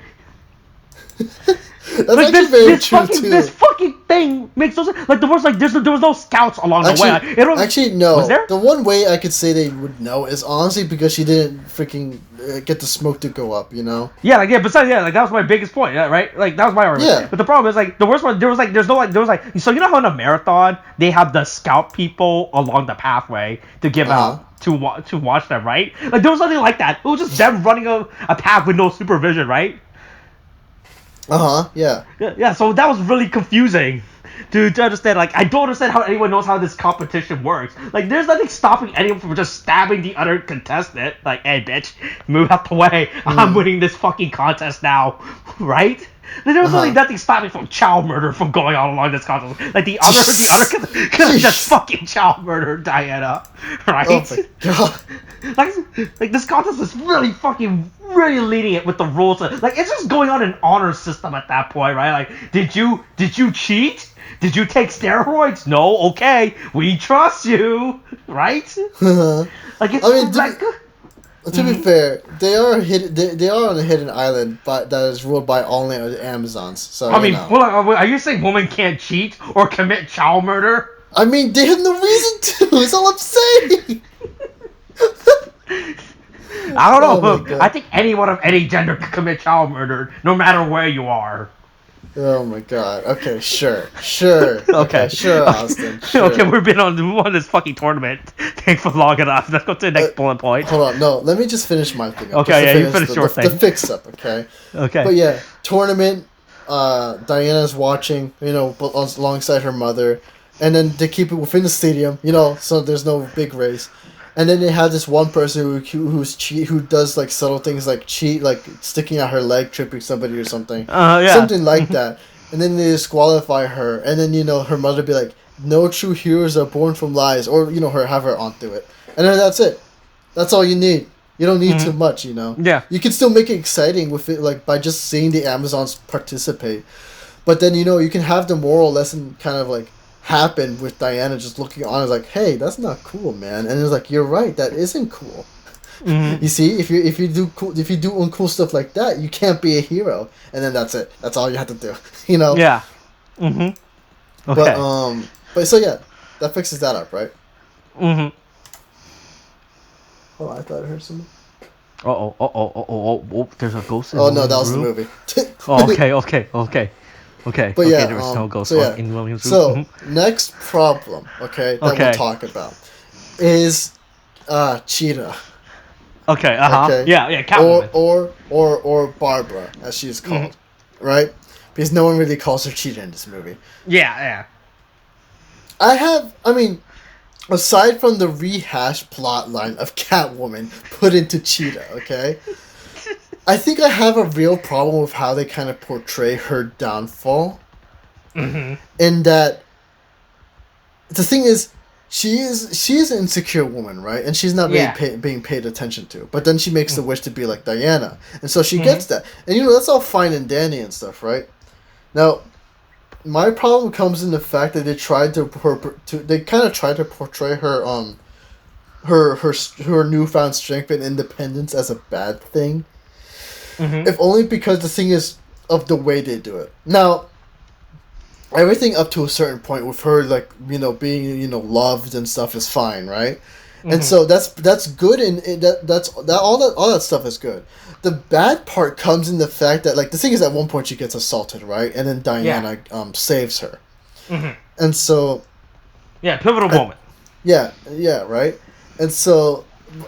That's like very true too. This fucking thing makes no sense. Like there was no scouts along the way. Actually, no. Was there? The one way I could say they would know is honestly because she didn't freaking get the smoke to go up. You know? Yeah, like besides, like that was my biggest point, right? Like that was my argument. Yeah. But the problem is like the worst one. There was like so you know how in a marathon they have the scout people along the pathway to give out to watch them, right? Like there was nothing like that. It was just them running a path with no supervision, right? Yeah. Yeah, so that was really confusing to understand. Like, I don't understand how anyone knows how this competition works. Like, there's nothing stopping anyone from just stabbing the other contestant. Like, hey, bitch, move out the way. I'm winning this fucking contest now, right? There was really nothing stopping from child murder from going on along this contest. Like, the other could have just fucking child murdered Diana, right? Oh my god. Like this contest is really leading it with the rules. Like it's just going on an honor system at that point, right? Like, did you cheat? Did you take steroids? No. Okay, we trust you, right? Like it's to be fair, they are They are on a hidden island, but that is ruled by only the Amazons. So I mean, are you saying women can't cheat or commit child murder? I mean, they have no reason to. That's all I'm saying. I don't know. I think anyone of any gender can commit child murder, no matter where you are. Oh my god. Okay, sure. Okay, sure, Austin. Sure. Okay, we've been on this fucking tournament thing for long enough. Let's go to the next bullet point. Hold on, no. Let me just finish my thing. Okay, yeah, you finish your thing. The fix-up, okay? Okay. But yeah, tournament. Diana's watching, alongside her mother, and then they keep it within the stadium, so there's no big race. And then they have this one person who does like subtle things like cheat, like sticking out her leg, tripping somebody or something. Something like that. And then they disqualify her, and then her mother be like, "No true heroes are born from lies," or have her onto it, and then that's it. That's all you need. You don't need too much, Yeah. You can still make it exciting with it, like by just seeing the Amazons participate, but then you can have the moral lesson kind of like happen with Diana just looking on as like, hey, that's not cool, man, and it's like, you're right, that isn't cool. You see, if you do uncool stuff like that, you can't be a hero, and then that's it. That's all you have to do. Yeah. Okay. But so yeah, that fixes that up, right? Oh, I thought I heard something. Oh, there's a ghost in the room. Oh no, that was the movie. Okay. But yeah, there was no ghost in William's So room. next problem, that we'll talk about is Cheetah. Okay. Yeah. Catwoman. Or Barbara, as she's called, right? Because no one really calls her Cheetah in this movie. Yeah. Aside from the rehash plot line of Catwoman put into Cheetah, okay? I think I have a real problem with how they kind of portray her downfall. In that, the thing is, she is an insecure woman, right? And she's not really being paid attention to. But then she makes the wish to be like Diana. And so she gets that. And that's all fine and dandy and stuff, right? Now, my problem comes in the fact that they tried to portray her her newfound strength and independence as a bad thing. If only because the thing is of the way they do it. Now, everything up to a certain point with her, like, being, loved and stuff is fine, right? And so that's good, and all that stuff is good. The bad part comes in the fact that, like, the thing is, at one point she gets assaulted, right? And then Diana saves her. And so pivotal moment. Yeah, right? And so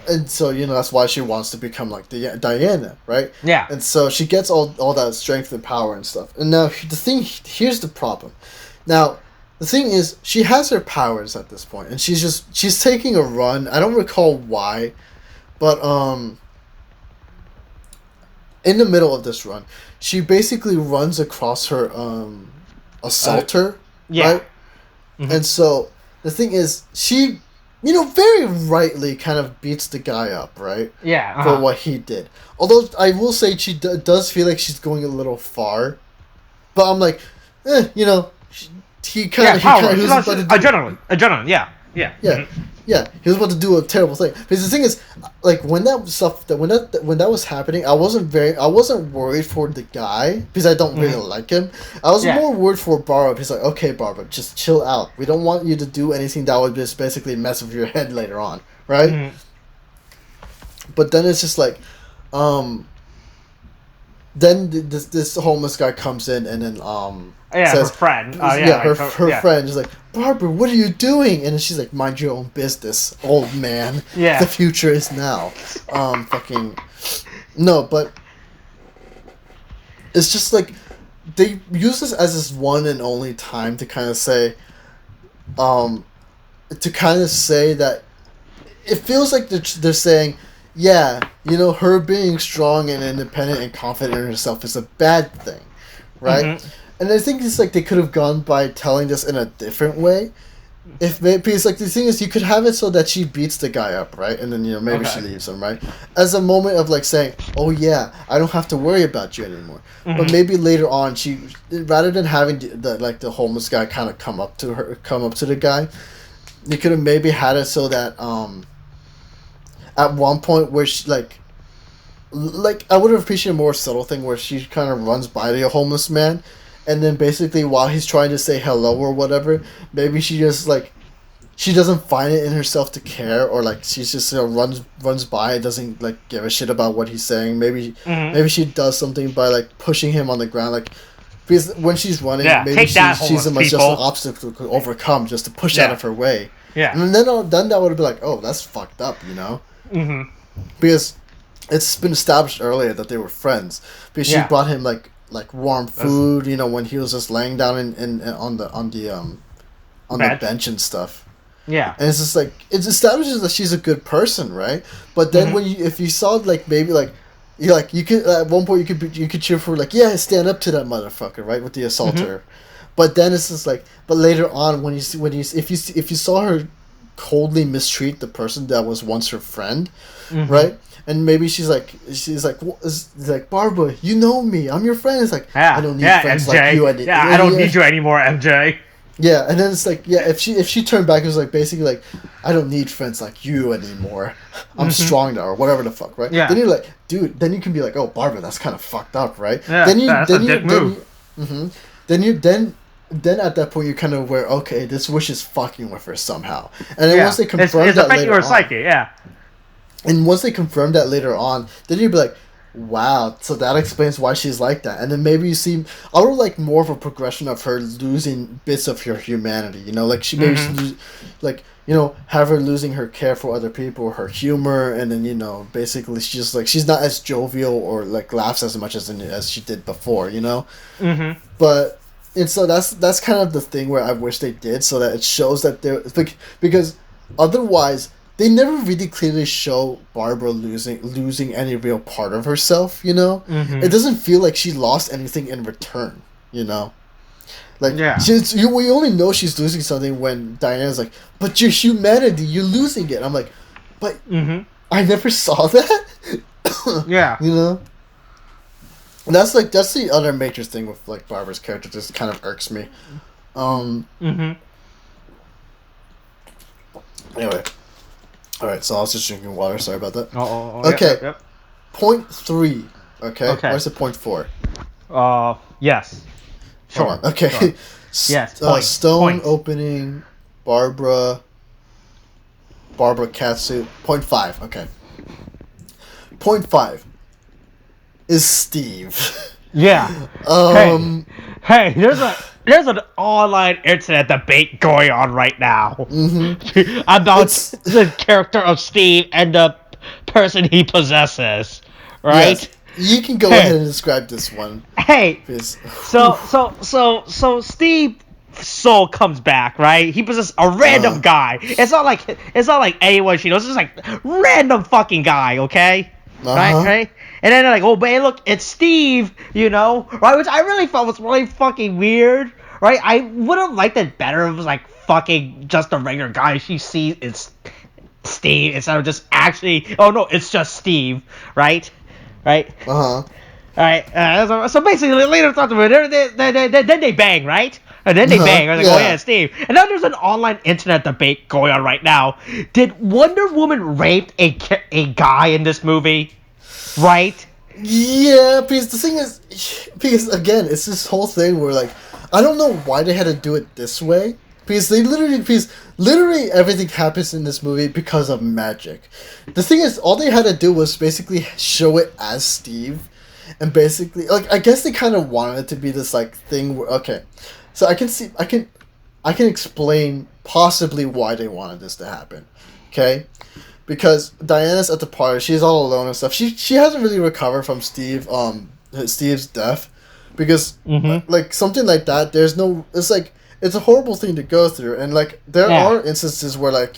that's why she wants to become like Diana, right? Yeah. And so she gets all that strength and power and stuff. And now here's the problem. Now, the thing is, she has her powers at this point, and she's taking a run. I don't recall why, but in the middle of this run, she basically runs across her assaulter, right? And so the thing is, she, very rightly kind of beats the guy up, right? Yeah. For what he did. Although I will say she does feel like she's going a little far, but I'm like, he kind of adrenaline. Yeah. Yeah, he was about to do a terrible thing. Because the thing is, like, when that was happening, I wasn't worried for the guy because I don't really like him. I was more worried for Barbara. He's like, okay, Barbara, just chill out. We don't want you to do anything that would just basically mess with your head later on, right? But then it's just like, then this homeless guy comes in and then says, her friend. Her friend is like, Barbara, what are you doing? And then she's like, mind your own business, old man. Yeah. The future is now. No, but it's just like they use this as this one and only time to kind of say, that it feels like they're saying, yeah, her being strong and independent and confident in herself is a bad thing, right? And I think it's like they could have gone by telling this in a different way. Because like the thing is, you could have it so that she beats the guy up, right? And then maybe she leaves him, right? As a moment of like saying, "Oh yeah, I don't have to worry about you anymore." But maybe later on, she, rather than having the homeless guy kind of come up to the guy, you could have maybe had it so that at one point where she like I would have appreciated a more subtle thing where she kind of runs by the homeless man. And then basically while he's trying to say hello or whatever, maybe she just like, she doesn't find it in herself to care, or like she's just runs by and doesn't like give a shit about what he's saying. Maybe she does something by like pushing him on the ground, like, because when she's running, maybe she sees him as just an obstacle to overcome, just to push out of her way. Yeah. And then that would be like, oh, that's fucked up, Because it's been established earlier that they were friends, because she brought him like warm food, when he was just laying down on the bench and stuff. Yeah. And it's just like, it establishes that she's a good person, right? But then if you saw like maybe like you could at one point you could cheer for like, yeah, stand up to that motherfucker, right, with the assaulter. But then it's just like, but later on if you saw her coldly mistreat the person that was once her friend, right? And maybe she's like, Barbara, you know me, I'm your friend. It's like, I don't need friends MJ. like you. I don't need you anymore, MJ. Yeah, and then it's like, if she turned back, it was like basically like, I don't need friends like you anymore. I'm strong now, or whatever the fuck, right? Yeah. Then you're like, dude. Then you can be like, oh, Barbara, that's kind of fucked up, right? Yeah, that's a dick move. Then at that point you're kind of aware, okay, this wish is fucking with her somehow. And then once they confirm it's that affecting later her psyche, yeah. And once they confirm that later on, then you'd be like, wow, so that explains why she's like that. And then maybe you see, I would like more of a progression of her losing bits of her humanity, like she maybe have her losing her care for other people, her humor, and then basically she's not as jovial or like laughs as much as she did before, But and so that's kind of the thing where I wish they did, so that it shows that they're because otherwise they never really clearly show Barbara losing any real part of herself, It doesn't feel like she lost anything in return, Like, we only know she's losing something when Diana's like, but your humanity, you're losing it. I'm like, but I never saw that. Yeah. And that's the other major thing with like Barbara's character, just kind of irks me. Anyway. Alright, so I was just drinking water, sorry about that. Okay. Yep. Point 3. Okay. Where's the point 4? Yes. Sure. Hold on. Okay. Sure. Yes. Stone opening. Barbara catsuit. 0.5. Okay. 0.5 is Steve. Yeah. Hey, there's an online internet debate going on right now about the character of Steve and the person he possesses, right? Yes. You can go ahead and describe this one. Hey, so Steve soul comes back, right? He possesses a random guy. It's not like anyone she knows. It's just like random fucking guy, okay? Right? And then they're like, oh man, look, it's Steve, right? Which I really felt was really fucking weird, right? I would have liked it better if it was like fucking just a regular guy. She sees it's Steve instead of just actually, oh no, it's just Steve, right? Alright, so basically later thought of it, then they bang, right? And then they bang. I was like, oh yeah, Steve. And now there's an online internet debate going on right now. Did Wonder Woman rape a guy in this movie? Right? Yeah, because the thing is, again, it's this whole thing where, like, I don't know why they had to do it this way. Because literally everything happens in this movie because of magic. The thing is, all they had to do was basically show it as Steve. And basically, like, I guess they kind of wanted it to be this, like, thing where, okay. So I can explain possibly why they wanted this to happen. Okay? Because Diana's at the party, she's all alone and stuff. She hasn't really recovered from Steve's death, because like something like that, it's a horrible thing to go through, and like there are instances where, like,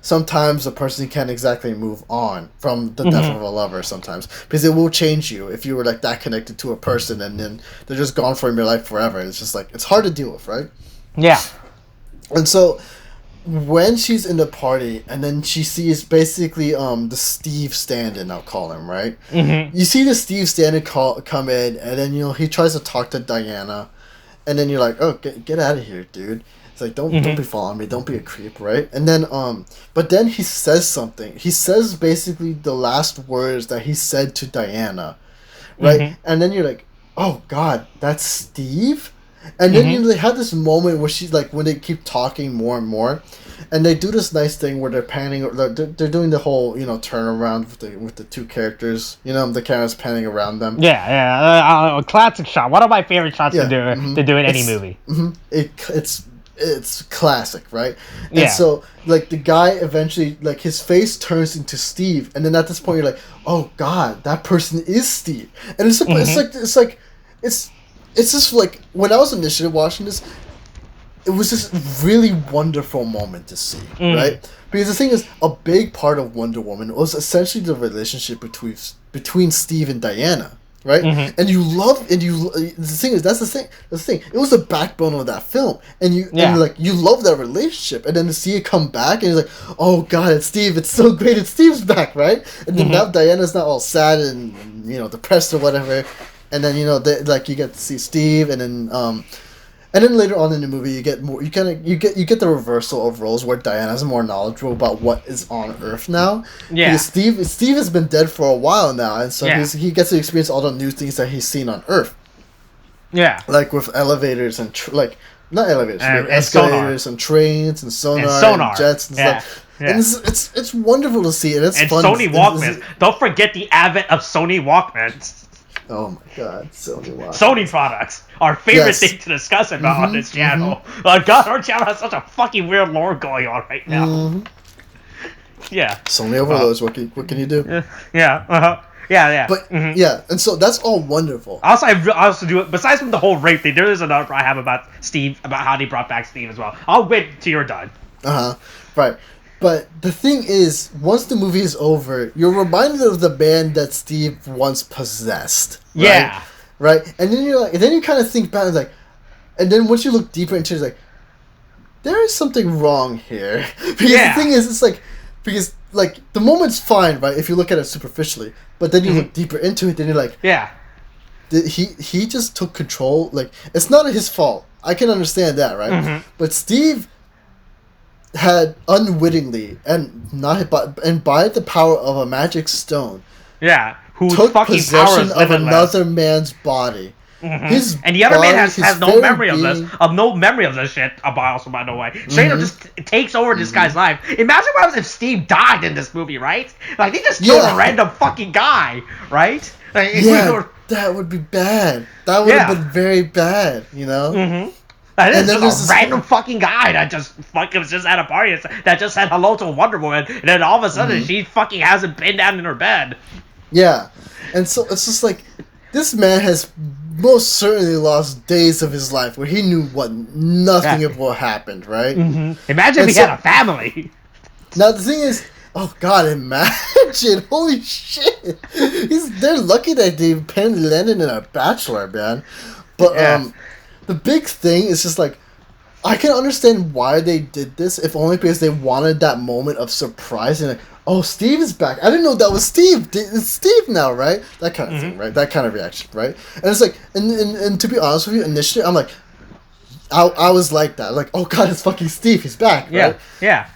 sometimes a person can't exactly move on from the death of a lover sometimes, because it will change you if you were like that connected to a person and then they're just gone from your life forever. It's just like it's hard to deal with, right? Yeah. And so when she's in the party and then she sees basically the Steve stand-in, I'll call him, right? You see the Steve stand-in come in, and then he tries to talk to Diana, and then you're like, oh, get out of here, dude. It's like, don't be following me, don't be a creep, right? And then but then he says something. He says basically the last words that he said to Diana, right? And then you're like, oh god, that's Steve? And then they have this moment where she's like, when they keep talking more and more, and they do this nice thing where they're panning, they're doing the whole turnaround with the two characters, the camera's panning around them. A classic shot. One of my favorite shots to do in any movie. It's classic, right? And so like the guy eventually, like, his face turns into Steve, and then at this point you're like, oh god, that person is Steve. And it's just like, when I was initially watching this, it was this really wonderful moment to see, right? Because the thing is, a big part of Wonder Woman was essentially the relationship between Steve and Diana, right? And the thing is, that's the thing. It was the backbone of that film, and you love that relationship, and then to see it come back, and it's like, oh god, it's Steve, it's so great, it's Steve's back, right? And then now Diana's not all sad and depressed or whatever. And then you get to see Steve, and then later on in the movie you get more. You get the reversal of roles where Diana's more knowledgeable about what is on Earth now. Yeah. Because Steve has been dead for a while now, and so he gets to experience all the new things that he's seen on Earth. Yeah. Like with elevators and not elevators, with escalators and trains and sonar and jets and stuff. Yeah. And it's wonderful to see, and it's fun. Sony Walkmans. Don't forget the advent of Sony Walkmans. Oh my god, Sony Walkmans. Sony products. Our favorite thing to discuss about on this channel. God, our channel has such a fucking weird lore going on right now. Yeah. Sony overloads. What can you do? Yeah. But and so that's all wonderful. I also do it. Besides from the whole rape thing, there is another I have about Steve, about how they brought back Steve as well. I'll wait till you're done. Right. But the thing is, once the movie is over, you're reminded of the band that Steve once possessed. Right? Yeah. Right? And then you kind of think back, and then once you look deeper into it, it's like, there is something wrong here. Because the thing is, it's like, because, like, the moment's fine, right, if you look at it superficially, but then you look deeper into it, then you're like, he just took control. Like, it's not his fault. I can understand that, right? But Steve had unwittingly by the power of a magic stone, who took possession of another man's body, Mm-hmm. And the other man has no memory of this, shit. Also, by the way, straight up just takes over this guy's life. Imagine what happens if Steve died in this movie, right? Like they just killed a random fucking guy, right? Like, that would be bad. That would have been very bad, you know. Mm-hmm. And then there's a random fucking guy that just fucking was just at a party that just said hello to Wonder Woman, and then all of a sudden she fucking has him pinned down in her bed. Yeah, and so it's just like this man has most certainly lost days of his life where he knew nothing of what happened, right? Mm-hmm. Imagine if he had a family. Now the thing is, oh god, imagine! Holy shit! They're lucky that they apparently landed in a bachelor, man. But the big thing is just like, I can understand why they did this, if only because they wanted that moment of surprise and like, oh, Steve is back. I didn't know that was Steve. It's Steve now, right? That kind of thing, right? That kind of reaction, right? And it's like, and to be honest with you, initially, I'm like, I was like that. Like, oh god, it's fucking Steve. He's back, right? Yeah.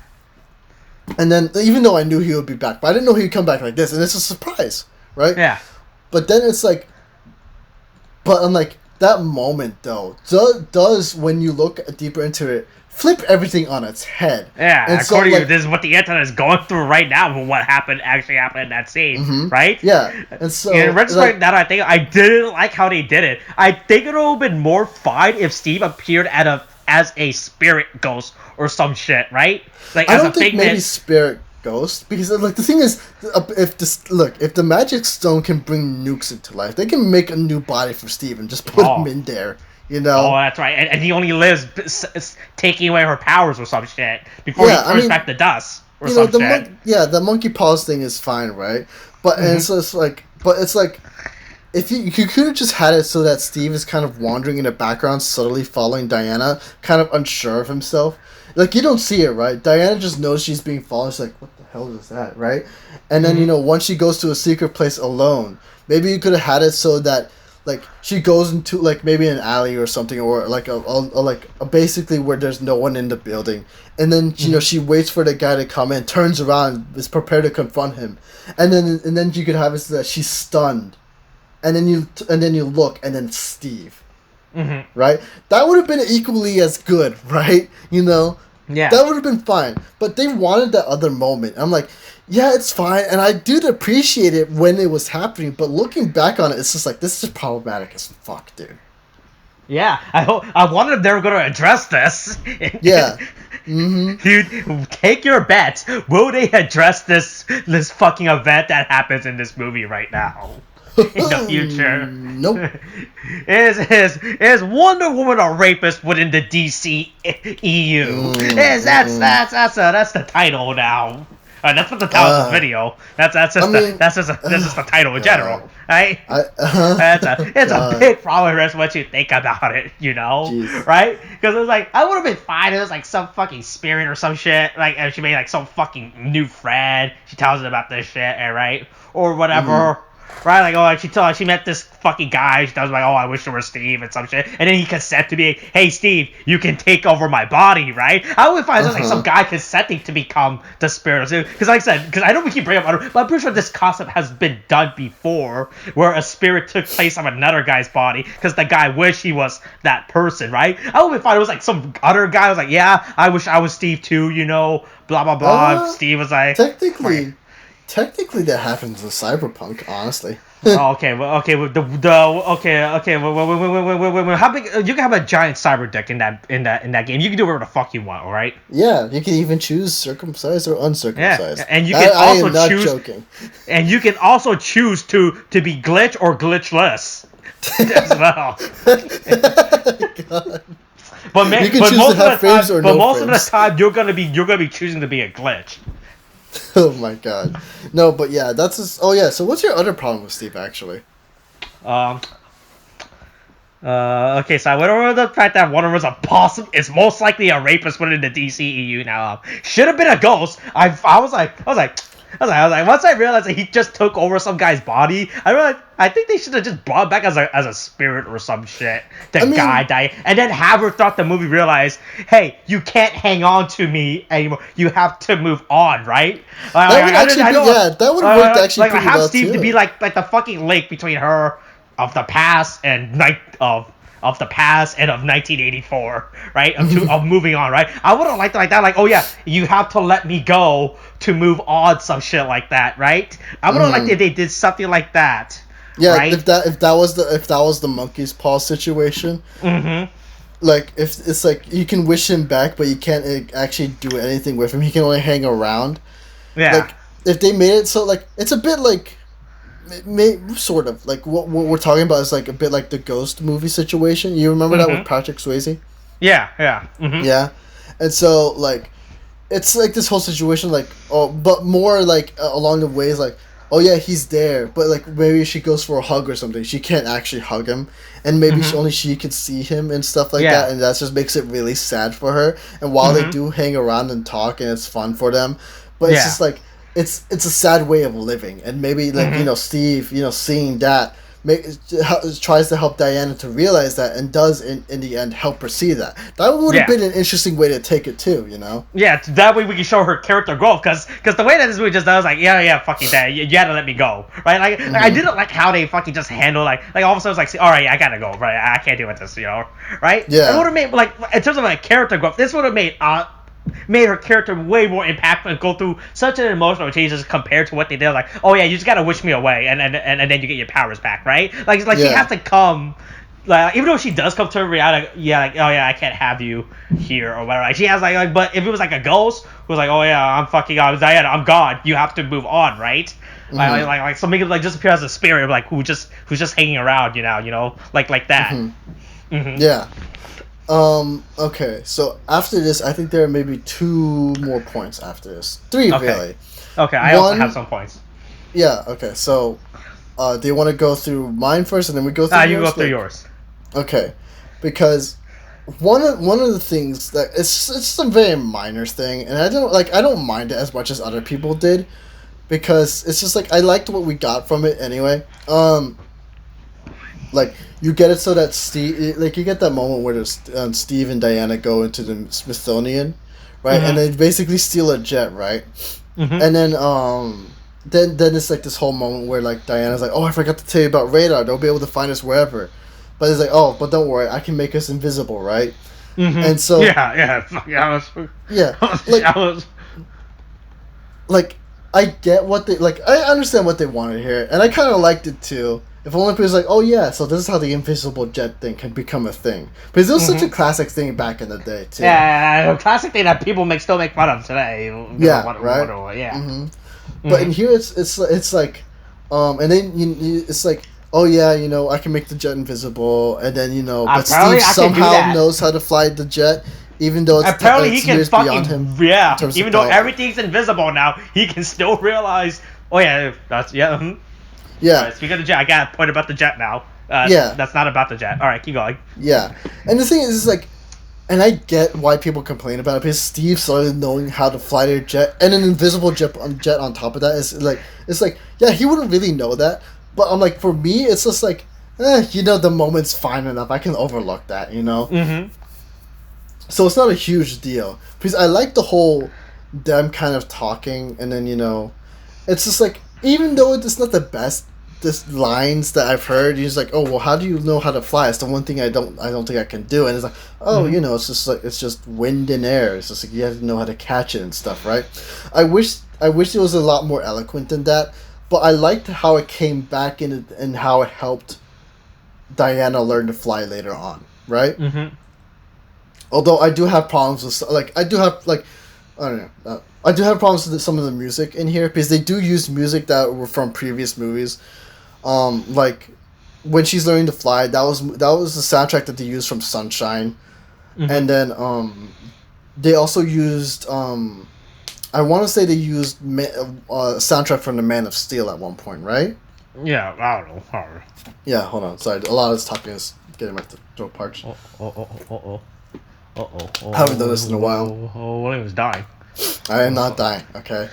And then, even though I knew he would be back, but I didn't know he'd come back like this, and it's a surprise, right? Yeah. But then it's like, but I'm like, that moment, though, does, when you look deeper into it, flip everything on its head. Yeah, and according to this is what the internet is going through right now with what actually happened in that scene, right? Yeah, and so... In retrospect, that I think I didn't like how they did it. I think it would have been more fine if Steve appeared as a spirit ghost or some shit, right? Like, I don't think maybe spirit ghost, because like the thing is, if the magic stone can bring nukes into life, they can make a new body for Steve and just put him in there, you know. Oh, that's right, and he only lives taking away her powers or some shit before he turns back to dust or some shit. The monkey paws thing is fine, right? But and so it's like, if you could have just had it so that Steve is kind of wandering in the background, subtly following Diana, kind of unsure of himself. Like, you don't see it, right? Diana just knows she's being followed. She's like, what the hell is that, right? And then, once she goes to a secret place alone, maybe you could have had it so that, like, she goes into, like, maybe an alley or something, or, like, basically where there's no one in the building. And then, she waits for the guy to come in, turns around, is prepared to confront him. And then you could have it so that she's stunned. And then you look, and then it's Steve. Right? That would have been equally as good, right? Yeah. That would have been fine. But they wanted that other moment. I'm like, yeah, it's fine. And I do appreciate it when it was happening. But looking back on it, it's just like, this is problematic as fuck, dude. Yeah. I wonder if they were going to address this. Yeah. Dude, take your bets. Will they address this fucking event that happens in this movie right now? In the future. Nope. Is Wonder Woman a rapist within the DC EU? That's the title now. That's what the title of the video. That's just the title in general, right? It's a big problem. That's what you think about it, Jeez. right? Because it's like, I would have been fine if it was like some fucking spirit or some shit, like if she made like some fucking new friend. She tells it about this shit, right? Or whatever. Right, like, she met this fucking guy. She was like, oh, I wish it were Steve and some shit. And then he consent to be, hey, Steve, you can take over my body, right? I would find like some guy consenting to become the spirit. Because like I said, because I know we keep bringing up, but I'm pretty sure this concept has been done before, where a spirit took place of another guy's body because the guy wished he was that person, right? I would find it was like some other guy was like, yeah, I wish I was Steve too, blah, blah, blah. Steve was like... Technically, that happens in Cyberpunk, honestly. Okay. How big? You can have a giant cyber dick in that game. You can do whatever the fuck you want, all right? Yeah, you can even choose circumcised or uncircumcised. Yeah, and you can also I am not choose. Joking. And you can also choose to be glitch or glitchless as well. God. But you can choose to have frames or no most frames. of the time, you're gonna be choosing to be a glitch. Oh my god. No, but yeah, that's just... Oh yeah, so what's your other problem with Steve, actually? Okay, so I went over the fact that Wonder Woman's is most likely a rapist within the DCEU now. Should have been a ghost. I was like, once I realized that he just took over some guy's body, I realized I think they should have just brought him back as a spirit or some shit. Guy died, and then have her throughout the movie realize, hey, you can't hang on to me anymore. You have to move on, right? That would have worked actually pretty have well Steve too. to be like the fucking link between her of the past and of the past and of 1984, right? Of moving on, right? I would have liked it like that, like, oh yeah, you have to let me go to move on, some shit like that, right? I would have liked if they did something like that. Yeah, right? if that was the monkey's paw situation. Like, if it's like you can wish him back, but you can't actually do anything with him. He can only hang around. Yeah. Like, if they made it so, like, it's a bit like, sort of like what we're talking about is like a bit like the Ghost movie situation. You remember that with Patrick Swayze? Yeah. Yeah, and so like, it's like this whole situation, like, oh, but more like along the ways like, oh yeah, he's there, but like maybe she goes for a hug or something. She can't actually hug him, and maybe only she can see him and stuff like that, and that just makes it really sad for her. And while they do hang around and talk, and it's fun for them, but it's just like it's a sad way of living, and maybe like Steve, seeing that tries to help Diana to realize that, and does in the end help her see that. That would have been an interesting way to take it too, Yeah, that way we can show her character growth, because the way that this movie just does, like, yeah, fucking that, you had to let me go, right? Like, I didn't like how they fucking just handle, like all of a sudden it's like, all right, I gotta go, right? I can't deal with this, right? Yeah. It would have made, like, in terms of like character growth, this would have made her character way more impactful and go through such an emotional changes compared to what they did. Like, oh yeah, you just gotta wish me away, and then you get your powers back, right? Like she has to come, like, even though she does come to a reality, oh yeah, I can't have you here or whatever. Like, she has like, but if it was like a ghost who was like, oh yeah, Diana, I'm gone, you have to move on, right? Like so make it like just appear as a spirit, like who's just hanging around, like that. Yeah. Okay, so after this, I think there are maybe 2 more points after this. 3, really. Okay, I also have some points. Yeah, okay, so, do you want to go through mine first, and then we go through yours? You go through yours. Okay, because one of the things that, it's a very minor thing, and I don't mind it as much as other people did, because it's just, like, I liked what we got from it anyway. Like, you get it so that Steve, like, you get that moment where Steve and Diana go into the Smithsonian, right? And they basically steal a jet, right? And then it's like this whole moment where, like, Diana's like, oh, I forgot to tell you about radar. They'll be able to find us wherever. But it's like, oh, but don't worry, I can make us invisible, right? And so like, I get what they, like, I understand what they wanted here, and I kind of liked it too. If only people's like, oh yeah, so this is how the invisible jet thing can become a thing. Because it was such a classic thing back in the day too. Yeah, a classic thing that people still make fun of today. Right. But in here, it's like, and then it's like, oh yeah, I can make the jet invisible, and then but Steve somehow knows how to fly the jet, even though apparently he can years beyond him. Yeah, even though everything's invisible now, he can still realize. Oh yeah, that's yeah. Yeah. Right, speaking of the jet, I got a point about the jet now. That's not about the jet. All right, keep going. Yeah, and the thing is like, and I get why people complain about it, because Steve started knowing how to fly their jet, and an invisible jet on top of that is like, it's like, yeah, he wouldn't really know that, but I'm like, for me, it's just like, the moment's fine enough. I can overlook that, So it's not a huge deal, because I like the whole them kind of talking, and then it's just like, even though it's not the best lines that I've heard, he's like, oh well, how do you know how to fly? It's the one thing I don't think I can do. And it's like, oh, it's just like, it's just wind and air. It's just like, you have to know how to catch it and stuff, right? I wish it was a lot more eloquent than that, but I liked how it came back in and how it helped Diana learn to fly later on, right? Although I do have problems with, like, I do have problems with some of the music in here, because they do use music that were from previous movies. Like, when she's learning to fly, that was the soundtrack that they used from Sunshine. And then they also used I want to say they used soundtrack from the Man of Steel at one point, right? Yeah, I don't know. Yeah, hold on. Sorry, a lot of this talking is getting my throat parched. Haven't done this in a while. William was dying. I am not dying, okay?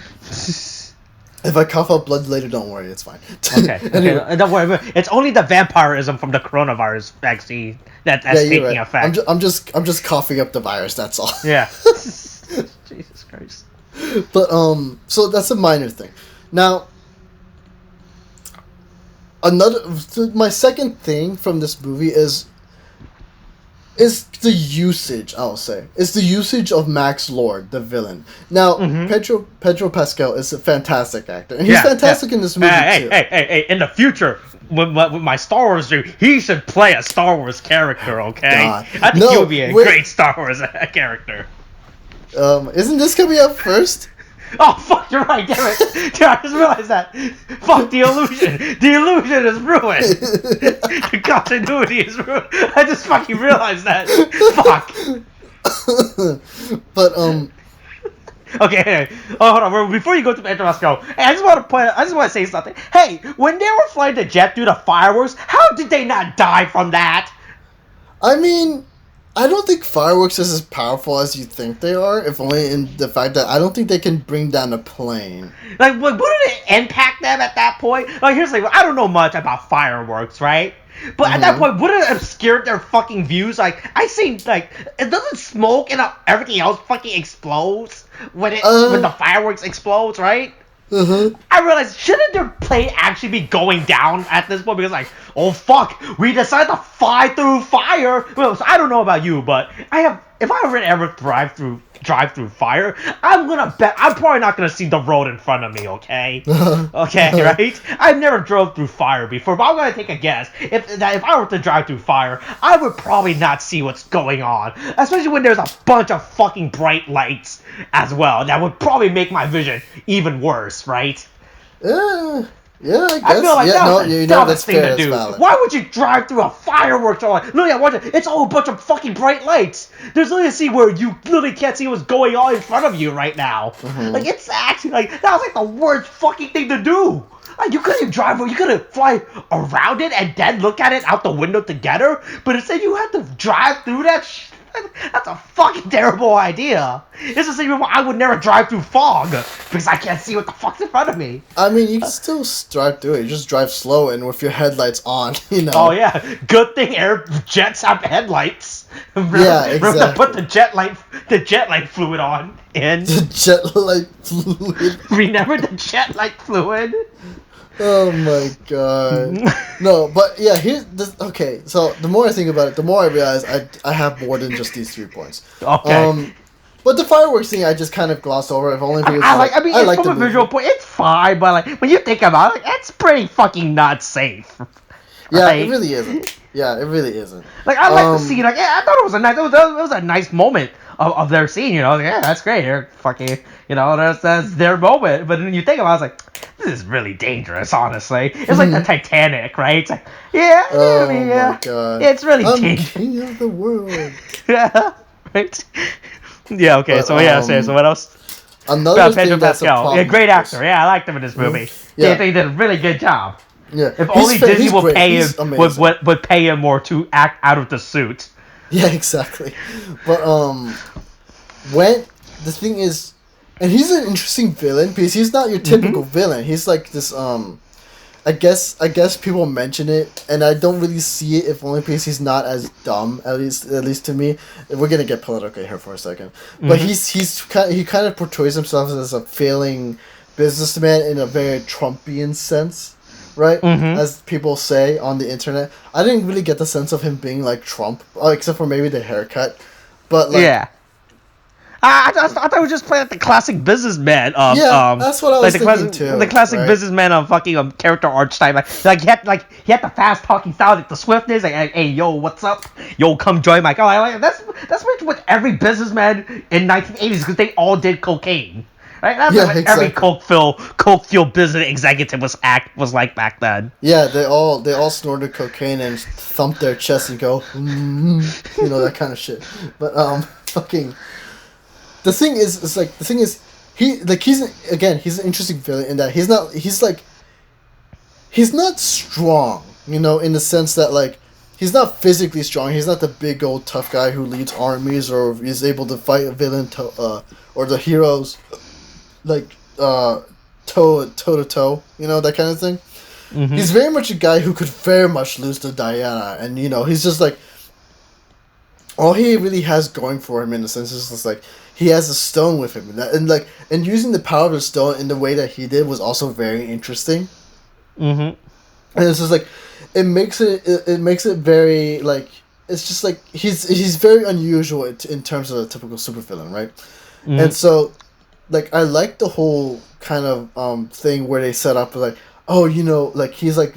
If I cough up blood later, don't worry, it's fine. Okay, anyway. Don't worry. It's only the vampirism from the coronavirus vaccine that's taking effect. I'm just coughing up the virus, that's all. Yeah. Jesus Christ. But so that's a minor thing. Now, my second thing from this movie is the usage. I'll say it's the usage of Max Lord, the villain. Now, Pedro Pascal is a fantastic actor, and he's fantastic in this movie too. Hey! In the future, with my Star Wars dream, he should play a Star Wars character. Okay, God. I think he would be a great Star Wars character. Isn't this coming up first? Oh, fuck, you're right, damn it. Dude, I just realized that. Fuck, the illusion. The illusion is ruined. The continuity is ruined. I just fucking realized that. Fuck. But, Okay, oh, hold on. Before you go to Pedro Pascal, hey, I just want to say something. Hey, when they were flying the jet through the fireworks, how did they not die from that? I mean, I don't think fireworks is as powerful as you think they are, if only in the fact that I don't think they can bring down a plane. Like, wouldn't it impact them at that point? Like, here's the thing, I don't know much about fireworks, right? But at that point, wouldn't it obscure their fucking views? Like, I see, like, it doesn't smoke and everything else fucking explodes when the fireworks explodes, right? I realized, shouldn't their plane actually be going down at this point? Because, like, oh fuck, we decided to fly through fire. Well, so I don't know about you, but if I ever drive through fire, I'm gonna bet I'm probably not gonna see the road in front of me. Okay, okay, right? I've never drove through fire before, but I'm gonna take a guess. If I were to drive through fire, I would probably not see what's going on, especially when there's a bunch of fucking bright lights as well. That would probably make my vision even worse, right? Yeah, I guess. I feel like that's thing to do. Why would you drive through a fireworks? Literally, watch it. It's all a bunch of fucking bright lights. There's literally a scene where you literally can't see what's going on in front of you right now. Like, it's actually, like, that was like the worst fucking thing to do. Like, you couldn't drive, you couldn't fly around it and then look at it out the window together. But instead, you had to drive through that shit. That's a fucking terrible idea. It's the same reason why I would never drive through fog, because I can't see what the fuck's in front of me. I mean, you can still drive through it. You just drive slow and with your headlights on, you know. Oh yeah, good thing jets have headlights. Yeah, exactly. Remember to put the jet light fluid on. And the jet light fluid. Remember the jet light fluid? Oh my god. No, but yeah, here's this. Okay, so the more I think about it, the more I realize I have more than just these 3 points. Okay. But the fireworks thing, I just kind of glossed over. If only because I like from a visual point, it's fine, but like when you think about it, it's pretty fucking not safe. Yeah, right? it really isn't. Yeah, it really isn't. Like, I like the scene. Like, yeah, I thought it was a nice moment of their scene. You know, like, yeah, that's great. They're fucking, you know, that's their moment. But then you think about it, it's like, this is really dangerous. Honestly, it's like the Titanic, right? It's like, yeah, oh I mean, my god, it's really I'm dangerous. king of the world. Yeah, right. Yeah. Okay. But, So what else? Another Pedro thing that's a Pascal. problem. Yeah, great actor. Yeah, I liked him in this movie. Yeah, they did a really good job. Yeah. If only Disney would pay him would pay him more to act out of the suit. Yeah, exactly. But when the thing is, and he's an interesting villain because he's not your typical villain. He's like this I guess people mention it, and I don't really see it. If only because he's not as dumb, at least to me. We're gonna get political here for a second, but he kind of portrays himself as a failing businessman in a very Trumpian sense, right? As people say on the internet. I didn't really get the sense of him being like Trump, except for maybe the haircut. But like, yeah. I thought he was just playing like the classic businessman. That's what I was thinking too. The classic businessman of fucking character archetype. Like he had the fast talking style, like the swiftness. Like, hey, yo, what's up? Yo, come join my. That's pretty much what every businessman in 1980s, because they all did cocaine. Right? That's what every coke fuel business executive was like back then. Yeah, they all snorted cocaine and thumped their chest and go, you know, that kind of shit. But fucking. The thing is, he's an interesting villain in that he's not strong, you know, in the sense that like he's not physically strong. He's not the big old tough guy who leads armies or is able to fight a villain or the heroes like toe to toe, you know, that kind of thing. He's very much a guy who could very much lose to Diana, and you know, he's just like all he really has going for him in a sense is just like he has a stone with him, and using the power of the stone in the way that he did was also very interesting. And it's just like, it makes it very like, it's just like he's very unusual in terms of a typical supervillain, right? And so like I like the whole kind of thing where they set up like, oh, like he's a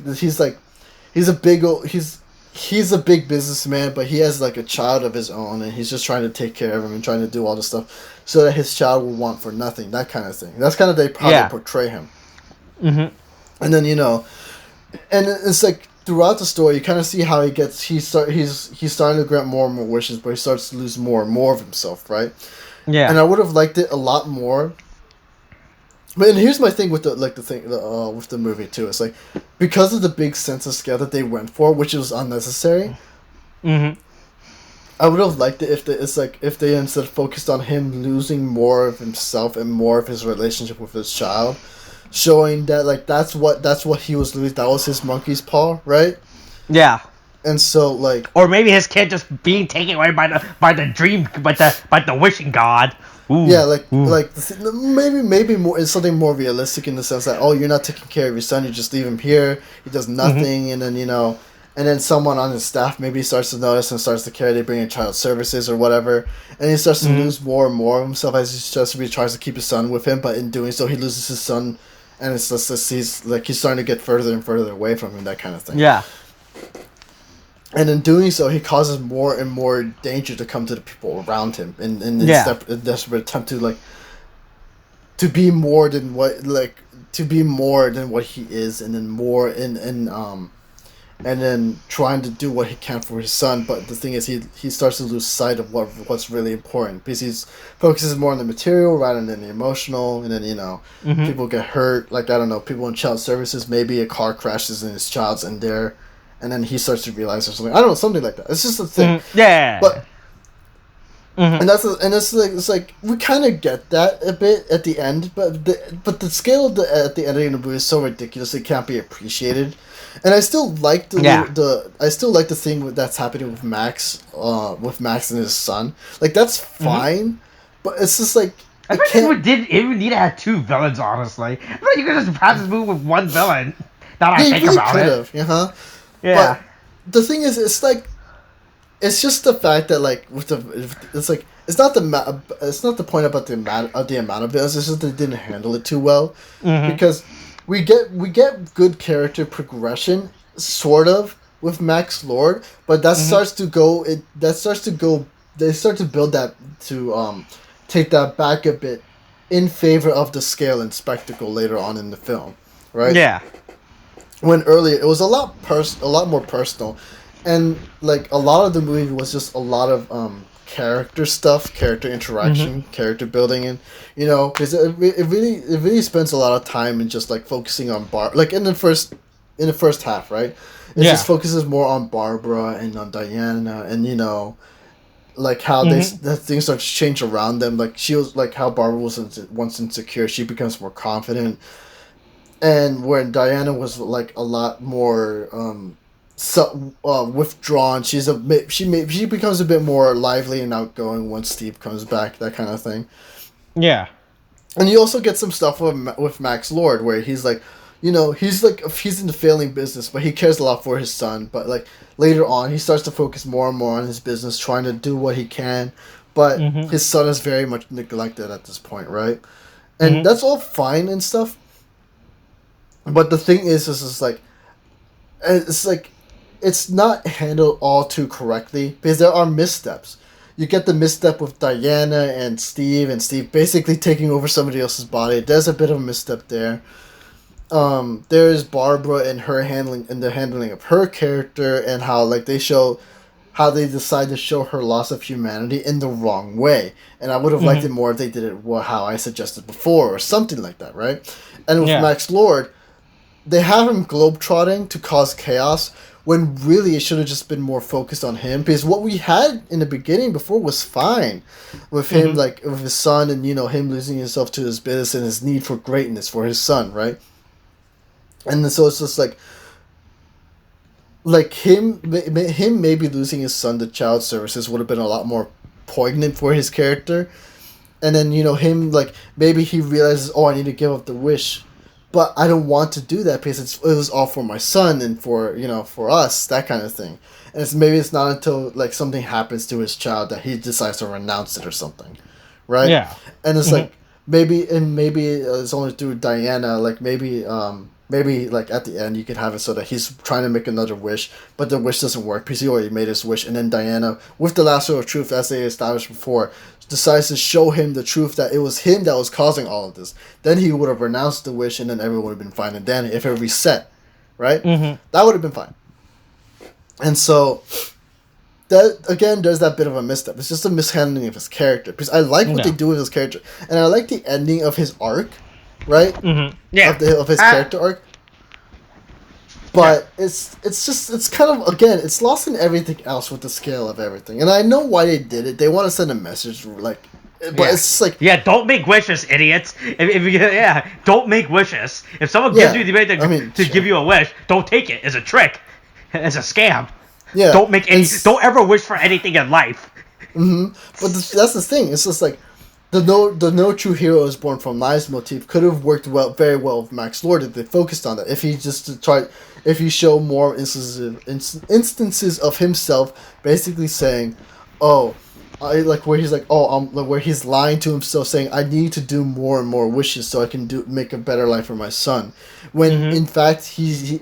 he's a big businessman, but he has like a child of his own, and he's just trying to take care of him and trying to do all this stuff so that his child will want for nothing, that kind of thing. That's kind of how they portray him. And then and it's like throughout the story, you kind of see how he's starting to grant more and more wishes, but he starts to lose more and more of himself, right? Yeah. And I would have liked it a lot more. But and here's my thing with with the movie too. It's like, because of the big sense of scale that they went for, which was unnecessary. I would have liked it if they instead focused on him losing more of himself and more of his relationship with his child, showing that like that's what he was losing. That was his monkey's paw, right? Yeah. And so like, or maybe his kid just being taken away by the dream, by the wishing god. Ooh. Yeah, like Ooh. like maybe more, it's something more realistic in the sense that, oh, you're not taking care of your son, you just leave him here, he does nothing, and then and then someone on his staff maybe starts to notice and starts to care. They bring in child services or whatever, and he starts to lose more and more of himself as he tries to keep his son with him, but in doing so he loses his son, and it's just he's starting to get further and further away from him, that kind of thing. Yeah. And in doing so, he causes more and more danger to come to the people around him, in a desperate attempt to be more than what he is, and then more and then trying to do what he can for his son. But the thing is, he starts to lose sight of what's really important, because he focuses more on the material rather than the emotional. And then people get hurt, like, I don't know, people in child services, maybe a car crashes and his child's in there. And then he starts to realize or something. I don't know, something like that. It's just a thing. Yeah. But and it's like we kind of get that a bit at the end, but the scale of at the ending of the movie is so ridiculous it can't be appreciated. And I still like the thing that's happening with Max and his son. Like, that's fine, but it's just like, I think we didn't even need to have two villains. Honestly, I thought you could just have this movie with one villain. Now that I think about it. Yeah. But the thing is, it's like, it's just the fact that, like, it's like, it's not the point about the amount of villains. It's just they didn't handle it too well, because we get good character progression sort of with Max Lord, but that starts to go. They start to build that to take that back a bit in favor of the scale and spectacle later on in the film, right? Yeah. When earlier it was a lot more personal, and like a lot of the movie was just a lot of character stuff, character interaction, character building, and because it really spends a lot of time in just like focusing on like in the first half, right? It just focuses more on Barbara and on Diana, and like how that things start to change around them. Like, she was like, how Barbara was once insecure, she becomes more confident. And when Diana was like a lot more withdrawn, she becomes a bit more lively and outgoing once Steve comes back, that kind of thing. Yeah. And you also get some stuff with Max Lord, where he's like, he's in the failing business, but he cares a lot for his son. But like later on, he starts to focus more and more on his business, trying to do what he can. But his son is very much neglected at this point, right? And that's all fine and stuff. But the thing is it's not handled all too correctly, because there are missteps. You get the misstep with Diana and Steve basically taking over somebody else's body. There's a bit of a misstep there. There's Barbara and the handling of her character, and how like they decide to show her loss of humanity in the wrong way. And I would have liked it more if they did it how I suggested before, or something like that, right? And with Max Lord, they have him globetrotting to cause chaos, when really it should have just been more focused on him, because what we had in the beginning before was fine, with him like with his son, and him losing himself to his business and his need for greatness for his son, right? And then, so it's just like him maybe losing his son to child services would have been a lot more poignant for his character. And then him, like, maybe he realizes, oh, I need to give up the wish but I don't want to do that because it was all for my son and for for us, that kind of thing. And maybe it's not until like something happens to his child that he decides to renounce it or something, right? Yeah. And it's like maybe it's only through Diana. Like maybe like at the end you could have it so that he's trying to make another wish, but the wish doesn't work because he already made his wish, and then Diana, with the lasso of truth, as they established before, decides to show him the truth that it was him that was causing all of this. Then he would have renounced the wish, and then everyone would have been fine. And then if it reset, right, that would have been fine. And so, that again, there's that bit of a misstep. It's just a mishandling of his character. Because I like what they do with his character. And I like the ending of his arc, right? Yeah. Of his character arc. But it's kind of, again, it's lost in everything else with the scale of everything. And I know why they did it. They want to send a message, like... But it's just like... Yeah, don't make wishes, idiots. Don't make wishes. If someone gives you the ability to give you a wish, don't take it. It's a trick. It's a scam. Yeah. Don't ever wish for anything in life. But that's the thing. It's just like the no true hero is born from lies motif could have worked very well with Max Lord if they focused on that. If he showed more instances of himself basically saying, "Oh, where he's like, where he's lying to himself, saying, I need to do more and more wishes so I can make a better life for my son. When in fact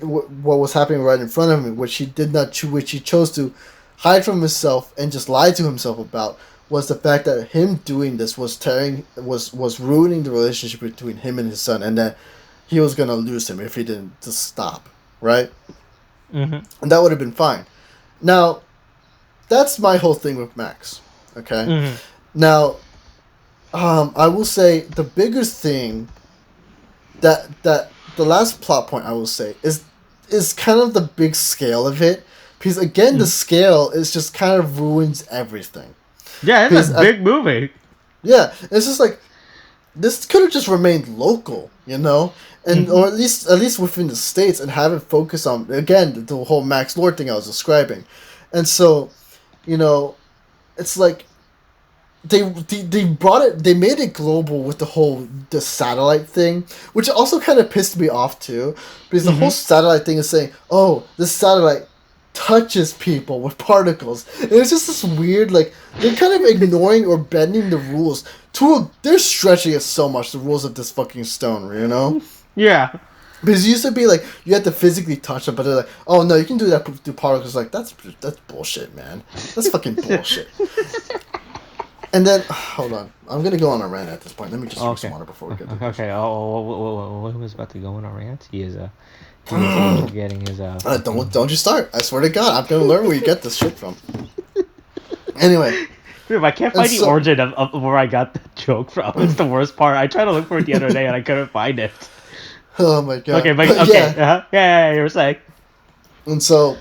what was happening right in front of him, which he chose to hide from himself and just lie to himself about, was the fact that him doing this was ruining the relationship between him and his son, and that he was gonna lose him if he didn't just stop, right? And that would have been fine. Now, that's my whole thing with Max. Okay. Now, I will say the biggest thing that the last plot point I will say is kind of the big scale of it, because again the scale is just kind of ruins everything. Yeah, it's a big movie. Yeah, it's just like this could have just remained local, and or at least within the States, and have it focus on again the whole Max Lord thing I was describing, and so, it's like they brought it. They made it global with the satellite thing, which also kind of pissed me off too, because the whole satellite thing is saying, "Oh, this satellite touches people with particles." And it's just this weird, like, they're kind of ignoring or bending the rules they're stretching it so much, the rules of this fucking stone, Yeah. Because it used to be like you had to physically touch them, but they're like, "Oh no, you can do that through particles." Like that's bullshit, man. That's fucking bullshit. And then hold on, I'm gonna go on a rant at this point. Let me just drink some water before we get to this. Okay. He was about to go on a rant. He is getting his Don't you start! I swear to God, I'm gonna learn where you get this shit from. Anyway. Dude, I can't find the origin of where I got the joke from. It's the worst part. I tried to look for it the other day and I couldn't find it. Oh my God. Okay, but okay. Yeah. Yeah, you were saying. And so,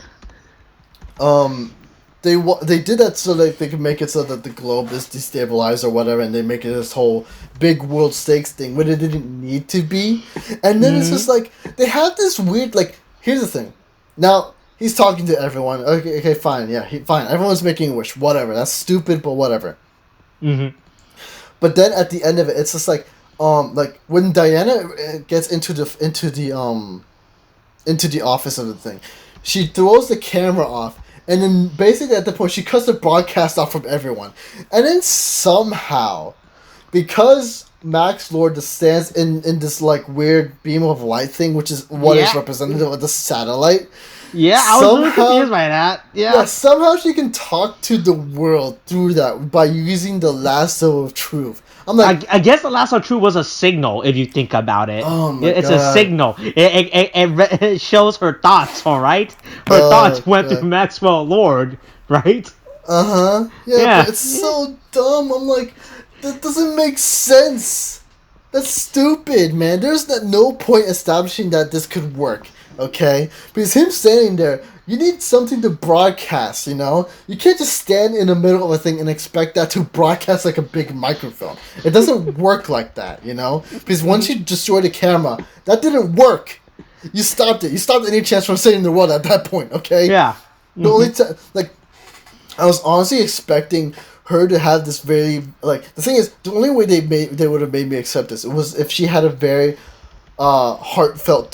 they did that so that they could make it so that the globe is destabilized or whatever, and they make it this whole big world stakes thing when it didn't need to be. And then it's just like they have this weird, like, here's the thing. Now he's talking to everyone. Okay, fine. Yeah, fine. Everyone's making a wish. Whatever. That's stupid, but whatever. But then at the end of it, it's just like when Diana gets into the office of the thing, she throws the camera off, and then basically at the point she cuts the broadcast off from everyone, and then somehow, because Max Lord just stands in this like weird beam of light thing, which is what is representative of the satellite. Yeah, I was really confused by that. Yeah, somehow she can talk to the world through that by using the lasso of truth. I'm like, I guess the lasso of truth was a signal if you think about it. Oh my it's God. a signal. It shows her thoughts. All right, her thoughts went to Maxwell Lord, right? Yeah, but it's so dumb. I'm like, that doesn't make sense. That's stupid, man. There's no point establishing that this could work. Okay? Because him standing there, you need something to broadcast, You can't just stand in the middle of a thing and expect that to broadcast like a big microphone. It doesn't work like that, Because once you destroy the camera, that didn't work. You stopped it. You stopped any chance from saving the world at that point, okay? Yeah. The only time, I was honestly expecting her to have this very, the thing is, the only way they would have made me accept this, it was if she had a very heartfelt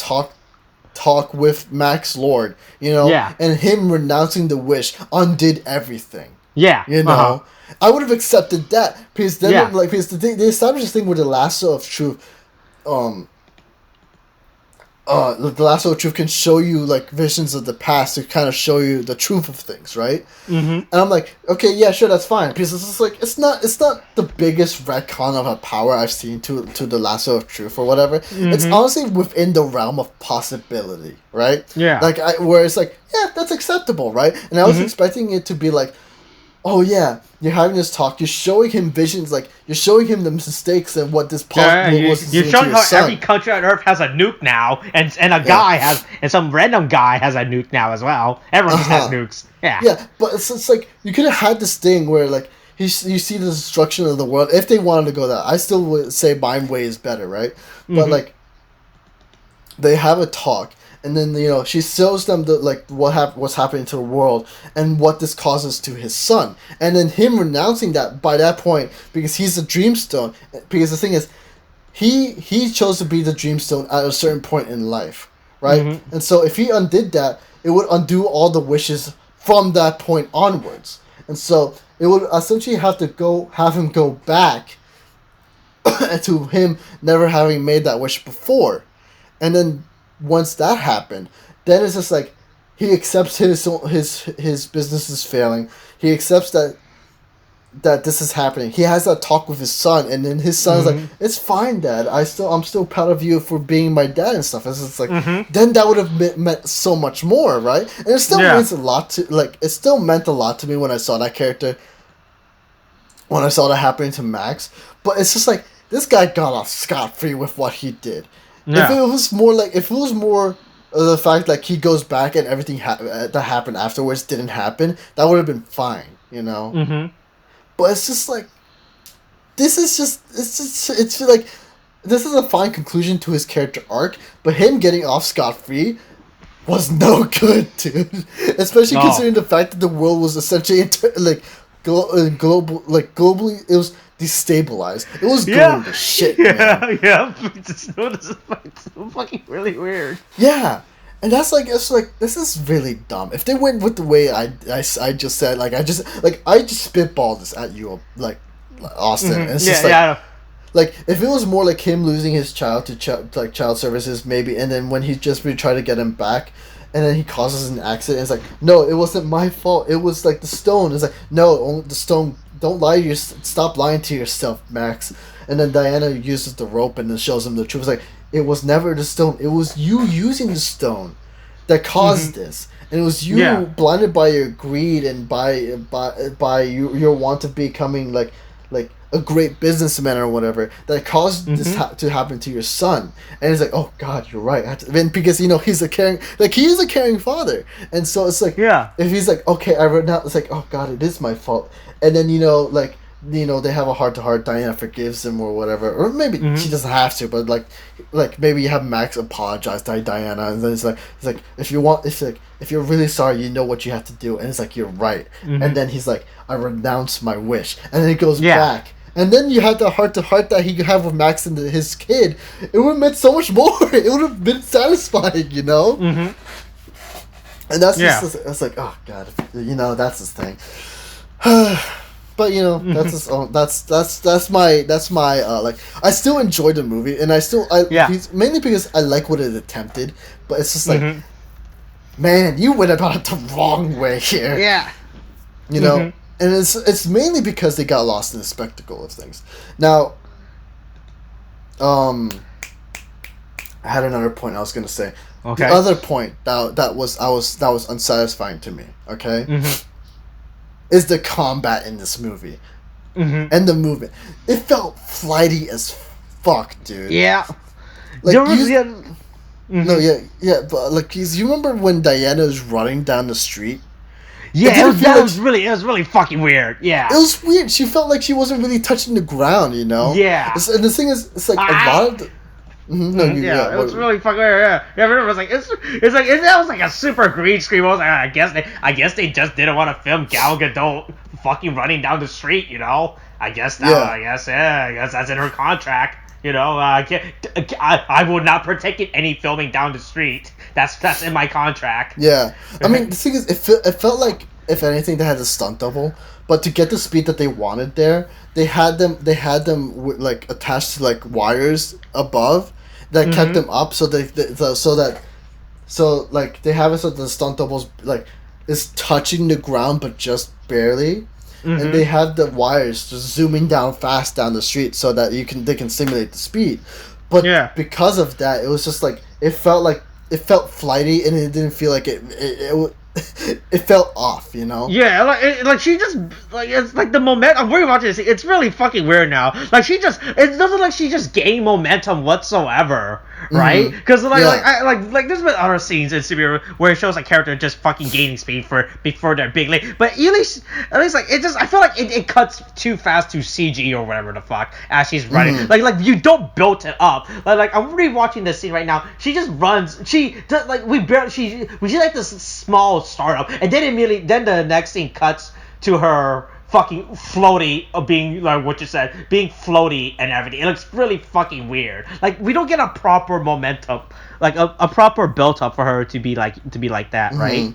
talk with Max Lord, you know, Yeah. and him renouncing the wish undid everything. Yeah. You know, I would have accepted that because then, Yeah. like, because they established this thing with the lasso of truth. The lasso of truth can show you like visions of the past to kind of show you the truth of things, right? Mm-hmm. And I'm like, okay, yeah, sure, that's fine because it's just like it's not the biggest retcon of a power I've seen to the lasso of truth or whatever. Mm-hmm. It's honestly within the realm of possibility, right? Yeah. Like where it's like, yeah, that's acceptable, right? And I was expecting it to be like, oh yeah, you're having this talk. You're showing him visions, like you're showing him the mistakes and what this was. You're showing how every country on Earth has a nuke now, and a guy has, and some random guy has a nuke now as well. Everyone just has nukes. Yeah. Yeah, but it's like you could have had this thing where like you see the destruction of the world. If they wanted to go that, I still would say my way is better, right? But like they have a talk. And then she shows them what's happening to the world and what this causes to his son, and then him renouncing that by that point because he's a Dreamstone. Because the thing is, he chose to be the Dreamstone at a certain point in life, right? And so if he undid that, it would undo all the wishes from that point onwards, and so it would essentially have him go back to him never having made that wish before, and then. Once that happened, then it's just like he accepts his business is failing. He accepts that this is happening. He has that talk with his son, and then his son's like, "It's fine, Dad. I'm still proud of you for being my dad and stuff." It's just like then that would have meant so much more, right? And it still means a lot to it still meant a lot to me when I saw that character. When I saw that happening to Max, but it's just like this guy got off scot-free with what he did. Yeah. If it was more the fact like he goes back and everything that happened afterwards didn't happen, that would have been fine, you know. But it's just like this is a fine conclusion to his character arc, but him getting off scot-free was no good, dude. Especially considering the fact that the world was essentially globally it was destabilized. It was going to shit, man. It's so fucking really weird. Yeah, and it's like this is really dumb. If they went with the way I just said, I just spitballed this at you, like Austin. And it's just like if it was more like him losing his child to child services, maybe, and then when he just tried to get him back. And then he causes an accident. It's like, no, it wasn't my fault. It was like the stone. It's like, no, only the stone. Don't lie. Stop lying to yourself, Max. And then Diana uses the rope and then shows him the truth. It's like, it was never the stone. It was you using the stone that caused this. And it was you blinded by your greed and by your want of becoming like a great businessman or whatever that caused this to happen to your son. And it's like, oh God, you're right. Because he's he is a caring father, and so it's like, if he's like, okay, I wrote now, it's like, oh God, it is my fault. And then they have a heart-to-heart. Diana forgives him or whatever, or maybe she doesn't have to, but like maybe you have Max apologize to Diana, and then it's like if you're really sorry, you know what you have to do, and it's like, you're right. And then he's like, I renounce my wish, and then he goes back. And then you have the heart-to-heart that he could have with Max and his kid. It would have meant so much more. It would have been satisfying, you know? And that's just, it's like, oh God, that's his thing. But that's his own. That's my I still enjoy the movie, and mainly because I like what it attempted. But it's just like, man, you went about it the wrong way here. Yeah. You know. And it's mainly because they got lost in the spectacle of things. Now, I had another point I was gonna say. Okay. The other point that was unsatisfying to me. Okay. Is the combat in this movie, and the movement. It felt flighty as fuck, dude. Yeah. Like no, but you remember when Diana was running down the street? Yeah, it was really fucking weird. Yeah, it was weird. She felt like she wasn't really touching the ground, you know. Yeah, and the thing is, it's like a lot of. It was really fucking weird. Yeah, I remember it was like that was like a super green screen. I was like, I guess they just didn't want to film Gal Gadot fucking running down the street, you know. I guess now, Yeah. I guess that's in her contract. I will not partake in any filming down the street. That's in my contract. Yeah, I mean the thing is, it felt like if anything they had a stunt double, but to get the speed that they wanted there, like attached to like wires above that kept them up, so so like they have it so the stunt doubles like is touching the ground but just barely, and they have the wires just zooming down fast down the street so that they can simulate the speed, but because of that, it was just like it felt flighty and it didn't feel like it felt off, you know? Yeah, like she just like it's like the momentum. I'm worried about this. It's really fucking weird now. Like it doesn't look like she just gained momentum whatsoever, right? Because like there's been other scenes in superhero where it shows a character just fucking gaining speed before their big leap. But at least like I feel like it cuts too fast to CG or whatever the fuck as she's running. Like you don't build it up. Like I'm rewatching this scene right now. She just runs. She does, like we see like this small startup, and then then the next scene cuts to her fucking floaty of being like what you said, being floaty and everything. It looks really fucking weird. Like we don't get a proper momentum, like a proper build up for her to be like that, right?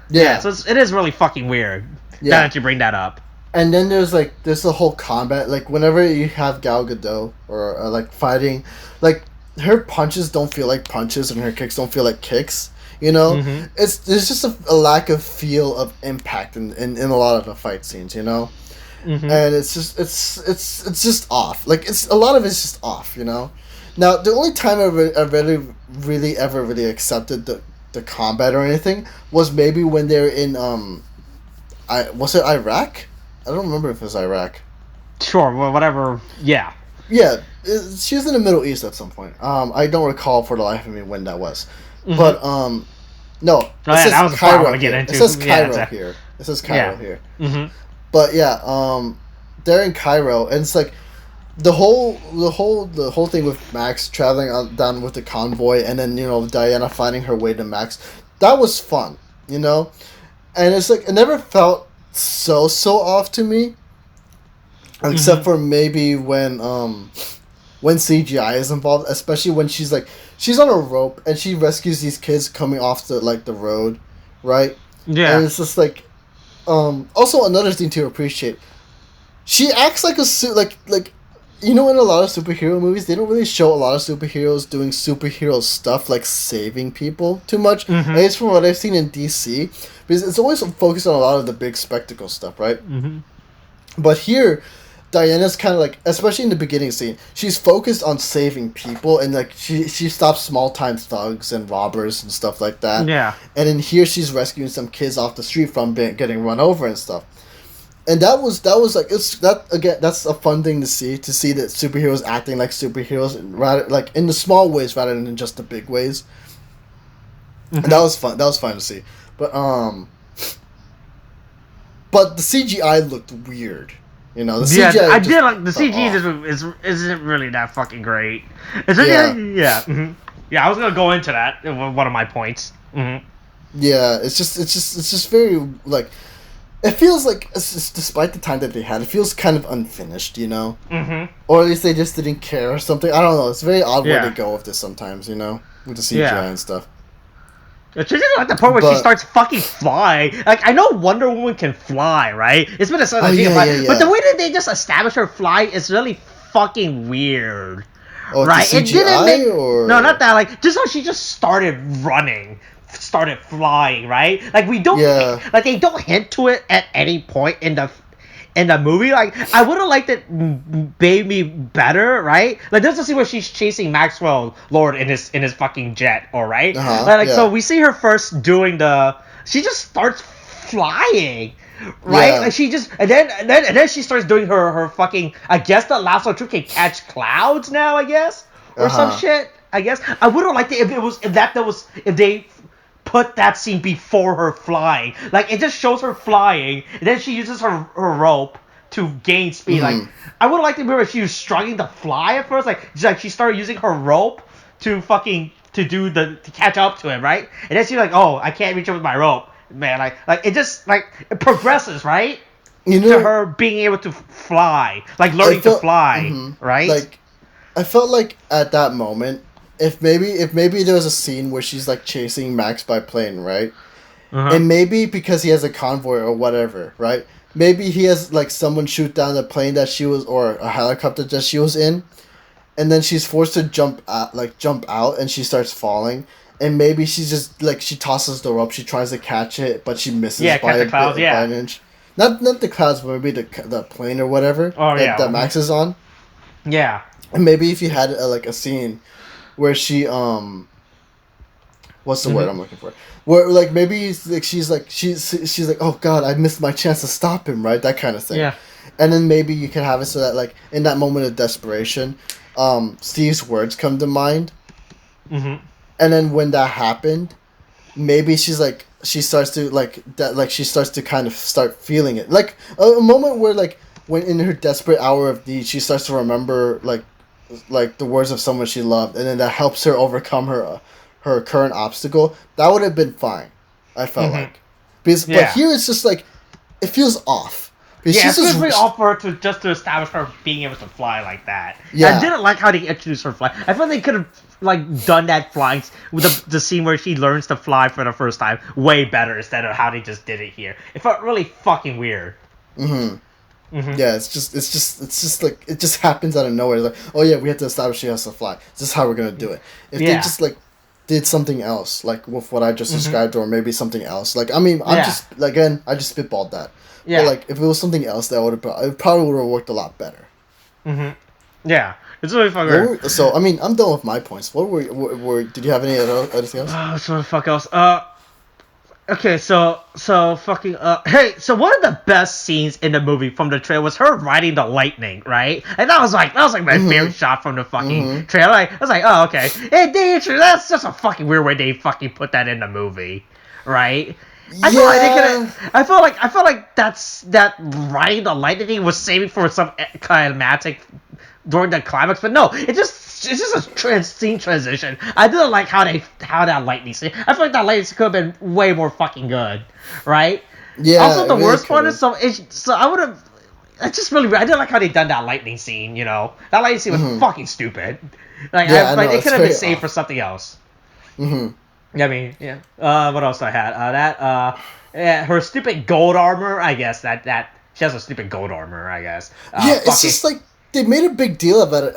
Yeah, so it is really fucking weird. Yeah, that you bring that up. And then there's the whole combat. Like whenever you have Gal Gadot or like fighting, like her punches don't feel like punches and her kicks don't feel like kicks. You know, there's just a lack of feel of impact in a lot of the fight scenes. You know, and it's just off. Like a lot of it's just off. You know, now the only time I really ever accepted the combat or anything was maybe when they're in was it Iraq? I don't remember if it was Iraq. Sure, well, whatever. Yeah. Yeah, she was in the Middle East at some point. I don't recall for the life of me when that was. But no, it says that was Cairo to get here. into. It says Cairo here. It says Cairo here. But yeah, they're in Cairo, and it's like the whole thing with Max traveling down with the convoy, and then Diana finding her way to Max. That was fun, and it's like it never felt so off to me, except for maybe when CGI is involved, especially when she's on a rope and she rescues these kids coming off the road, right? Yeah. And it's just like, also another thing to appreciate, she acts like in a lot of superhero movies, they don't really show a lot of superheroes doing superhero stuff like saving people too much. At least from what I've seen in DC, because it's always focused on a lot of the big spectacle stuff, right? But here, Diana's kind of like, especially in the beginning scene, she's focused on saving people, and like she stops small time thugs and robbers and stuff like that. Yeah. And in here, she's rescuing some kids off the street from getting run over and stuff. And that was like that's a fun thing to see that superheroes acting like superheroes, rather like in the small ways rather than in just the big ways. And that was fun. That was fun to see. But the CGI looked weird. The CGI I did like the CG isn't really that fucking great. Yeah, I was gonna go into that. One of my points. Yeah, it's just very like, it feels like despite the time that they had, it feels kind of unfinished, or at least they just didn't care or something. I don't know. It's very odd where they go with this sometimes, with the CGI and stuff. It's just like the point where she starts fucking flying. Like, I know Wonder Woman can fly, right? It's been a sort of but the way that they just establish her flying is really fucking weird. Oh, right? It didn't make no, not that. Like, just how she just started started flying, right? Like we don't, like they don't hint to it at any point in the movie. Like I would have liked it made me better, right? Like there's a scene where she's chasing Maxwell Lord in his fucking jet, all right? So we see her first doing she just starts flying, right? Yeah. Like she just and then she starts doing her fucking. I guess the lasso trick can catch clouds now, I guess, or some shit. I guess I would have liked it if they put that scene before her flying. Like it just shows her flying, and then she uses her rope to gain speed. Like I would have liked to remember she was struggling to fly at first. Like she started using her rope to catch up to him, right? And then she's like, oh, I can't reach up with my rope, man. Like it just it progresses, right? to her being able to fly, like learning to fly, right? Like, I felt like at that moment, if maybe there was a scene where she's like chasing Max by plane, right? And maybe because he has a convoy or whatever, right? Maybe he has like someone shoot down the plane that she was, or a helicopter that she was in, and then she's forced to jump out, and she starts falling. And maybe she's just like, she tosses the rope, she tries to catch it, but she misses by an inch. Not the clouds, but maybe the plane or whatever that Max is on. Yeah. And maybe if you had a scene where she what's the word I'm looking for? Where like maybe like she's like, oh god, I missed my chance to stop him, right? That kind of thing. Yeah. And then maybe you can have it so that like in that moment of desperation, Steve's words come to mind. And then when that happened, maybe she starts to kind of start feeling it, like a moment where like when in her desperate hour of need, she starts to remember like the words of someone she loved, and then that helps her overcome her current obstacle. That would have been fine, I felt like, but here it's just like it feels off. Yeah, it's really off for her to establish her being able to fly like that. Yeah. I didn't like how they introduced her flying. I feel they could have like done that flying with the scene where she learns to fly for the first time way better instead of how they just did it here. It felt really fucking weird. Yeah, it's just like it just happens out of nowhere. It's like, oh yeah, we have to establish she has to fly. This is how we're gonna do it. If they just like did something else, like with what I just described, or maybe something else. Like I mean, I just spitballed that. Yeah. But like if it was something else, that it probably would have worked a lot better. Yeah, it's really fucking weird. So I mean, I'm done with my points. What were did you have any anything else? What the fuck else? Okay, so fucking hey, so one of the best scenes in the movie from the trailer was her riding the lightning, right? And that was like my favorite shot from the fucking trailer. Like, I was like, oh okay, hey, that's just a fucking weird way they fucking put that in the movie, right? I feel like that riding the lightning was saving for some climatic during the climax, but no, it's just a scene transition. I didn't like how that lightning scene. I feel like that lightning scene could have been way more fucking good, right? Yeah. Also, the worst part is I didn't like how they done that lightning scene. You know, that lightning scene was fucking stupid. Like, it could have been saved for something else. I mean, yeah. What else I had? Her stupid gold armor. I guess that she has a stupid gold armor. I guess. It's just like they made a big deal of it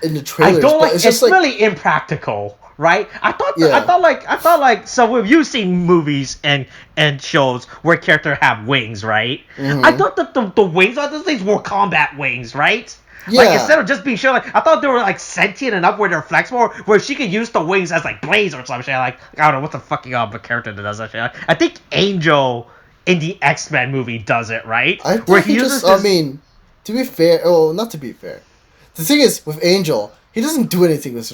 in the trailers. I don't like. It's really impractical, right? I thought like so we've used seen movies and shows where characters have wings, right? I thought that the wings on those things were combat wings, right? Yeah. Like, instead of just being sure, like, I thought they were, like, sentient enough where they're flexible, where she could use the wings as, like, blades or some shit. Like, I don't know what the fucking character that does that shit. Like, I think Angel in the X-Men movie does it, right? I think I mean, to be fair, not to be fair. The thing is, with Angel, he doesn't do anything with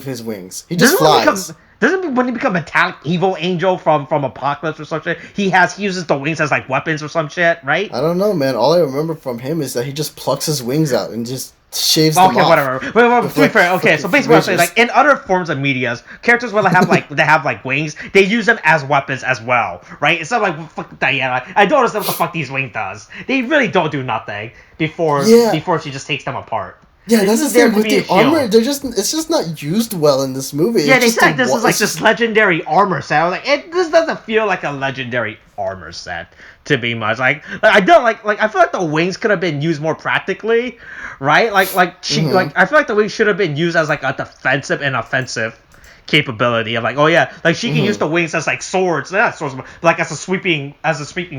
his wings. He just flies. When he become metallic evil Angel from Apocalypse or some shit, he uses the wings as like weapons or some shit, right? I don't know, man. All I remember from him is that he just plucks his wings out and just shaves them off. Okay, whatever. Well, to be fair, okay, so basically what I'm saying, like in other forms of medias, characters will have like wings, they use them as weapons as well, right? It's not like fuck Diana. I don't understand what the fuck these wings does. They really don't do nothing before she just takes them apart. Yeah, that's the thing with the armor. It's just not used well in this movie. Yeah, they said this is like this legendary armor set. I was like, this doesn't feel like a legendary armor set to be much. Like I don't like I feel like the wings could have been used more practically, right? Like I feel like the wings should have been used as like a defensive and offensive capability of like, oh yeah, like she can use the wings as like swords, not swords, but like as a sweeping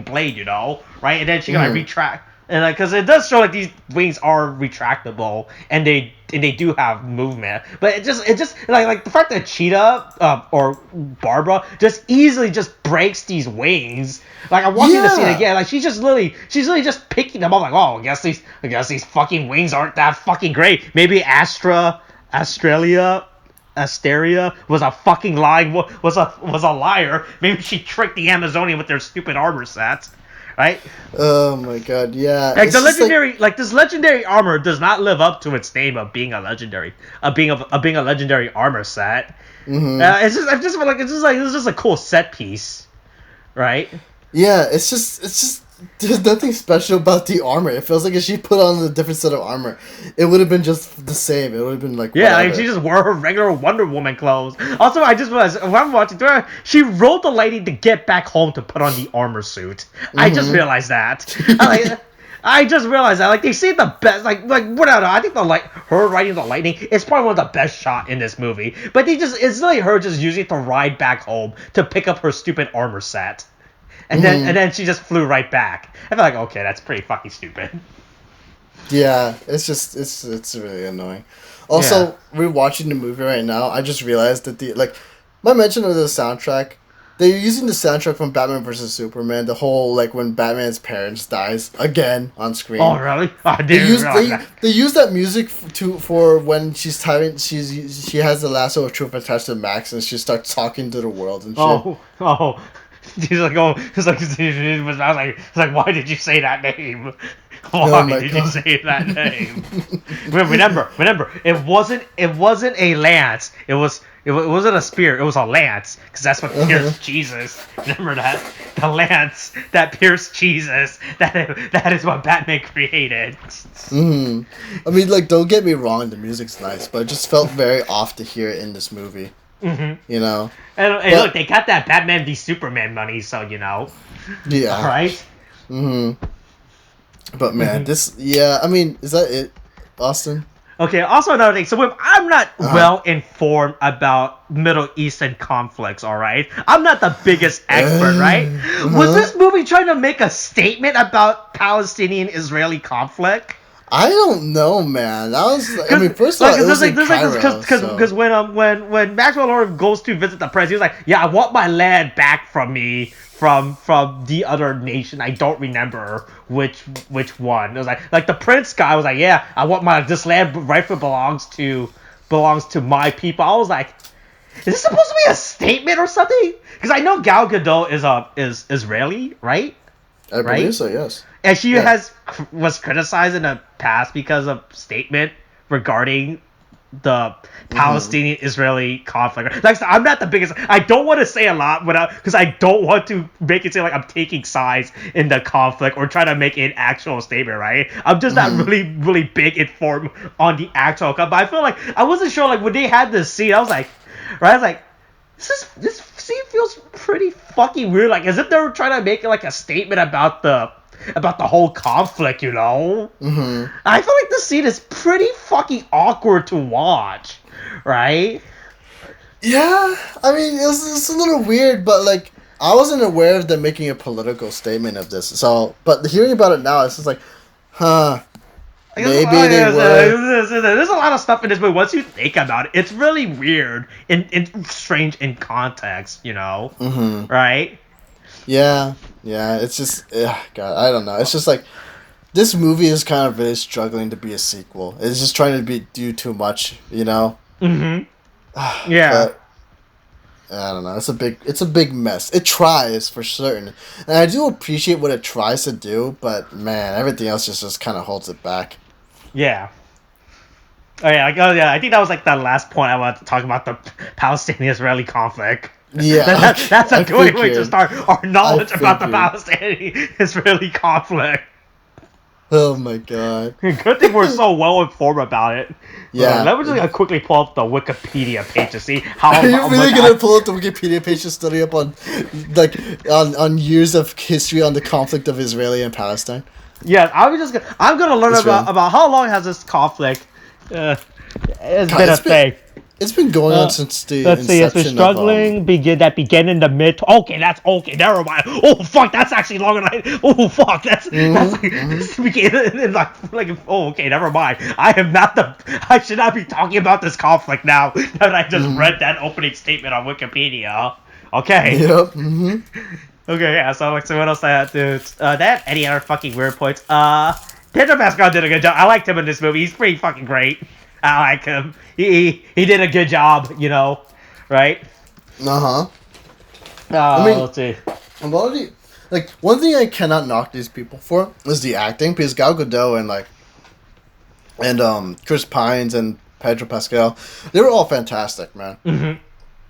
blade, you know, right? And then she can like retract. And like, because it does show like these wings are retractable and they do have movement, but it just like the fact that Cheetah or Barbara just easily just breaks these wings. Like I'm watching the scene again, like she's literally just picking them up. Like, oh, I guess these fucking wings aren't that fucking great. Maybe Asteria was a fucking lying was a liar. Maybe she tricked the Amazonian with their stupid armor sets. Right? Oh my god, yeah. Like the legendary, like this legendary armor does not live up to its name of being a legendary, being a legendary armor set. It's just a cool set piece, right? Yeah, it's just there's nothing special about the armor. It feels like if she put on a different set of armor, it would have been just the same. It would have been like yeah, whatever. like she just wore her regular Wonder Woman clothes. Also, I just realized when I'm watching through, she rode the lady to get back home to put on the armor suit. I just realized that. I just realized that. Like they say the best, like whatever. I think her riding the lightning is probably one of the best shot in this movie. But it's like her just using it to ride back home to pick up her stupid armor set. And then she just flew right back. I feel like, okay, that's pretty fucking stupid. Yeah, it's really annoying. Also, rewatching the movie right now, I just realized that my mention of the soundtrack, they're using the soundtrack from Batman vs Superman. The whole when Batman's parents dies again on screen. Oh really? I didn't realize that. They use that music for when she has the lasso of truth attached to Max and she starts talking to the world and shit. Oh. He's like, I was like, why did you say that name? Why did you say that name? remember, it wasn't a lance. It wasn't a spear. It was a lance, because that's what pierced Jesus. Remember that? The lance that pierced Jesus. That is what Batman created. I mean, don't get me wrong, the music's nice, but it just felt very off to hear it in this movie. You know, and look, they got that Batman v Superman money, so you know. Yeah. Right. But man, I mean, is that it, Austin? Okay. Also, another thing. So I'm not well informed about Middle Eastern conflicts. All right, I'm not the biggest expert. Right? Was this movie trying to make a statement about Palestinian-Israeli conflict? I don't know, man. First of all, it was in Cairo. Because when Maxwell Lord goes to visit the president, he was like, "Yeah, I want my land back from me from the other nation. I don't remember which one." It was like the prince guy was like, "Yeah, I want this land rightfully belongs to my people." I was like, "Is this supposed to be a statement or something?" Because I know Gal Gadot is Israeli, right? I believe so, yes. And she was criticized in the past because of statement regarding the Palestinian-Israeli conflict. Like, I'm not the biggest. I don't want to say a lot because I don't want to make it seem like I'm taking sides in the conflict or trying to make an actual statement. Right? I'm just not really big informed on the actual. But I feel like I wasn't sure. Like when they had this scene, I was like, this scene feels pretty fucking weird. Like as if they were trying to make like a statement about the whole conflict, you know? I feel like this scene is pretty fucking awkward to watch, right? Yeah, I mean, it's a little weird, but I wasn't aware of them making a political statement of this. So, but hearing about it now, it's just like, maybe they were. There's a lot of stuff in this movie. Once you think about it, it's really weird and strange in context, you know? Right? Yeah, it's just, God, I don't know. It's just like, this movie is kind of really struggling to be a sequel. It's just trying to do too much, you know? Yeah. But, I don't know. It's a big mess. It tries, for certain. And I do appreciate what it tries to do, but, man, everything else just kind of holds it back. Yeah. I think that was the last point I wanted to talk about, the Palestinian-Israeli conflict. Yeah, that's a good way to start our knowledge about the Palestinian-Israeli conflict. Oh my god! Good thing we're so well informed about it. Yeah. Let me just quickly pull up the Wikipedia page to see how. Are you really gonna pull up the Wikipedia page to study up on years of history on the conflict of Israeli and Palestine? Yeah, I'm gonna learn about how long has this conflict. It's been a thing. It's been going on since the Let's see, it's been struggling. Began in the mid. Okay, never mind. Oh fuck, that's actually longer than oh fuck, that's began okay, never mind. I should not be talking about this conflict now that I just read that opening statement on Wikipedia. Okay. Yep. Okay, yeah. So what else I had to? That any other fucking weird points? Pedro Pascal did a good job. I liked him in this movie. He's pretty fucking great. I like him. He did a good job, you know, right? I mean, let's see. A lot of the one thing I cannot knock these people for is the acting, because Gal Gadot and Chris Pines and Pedro Pascal, they were all fantastic, man.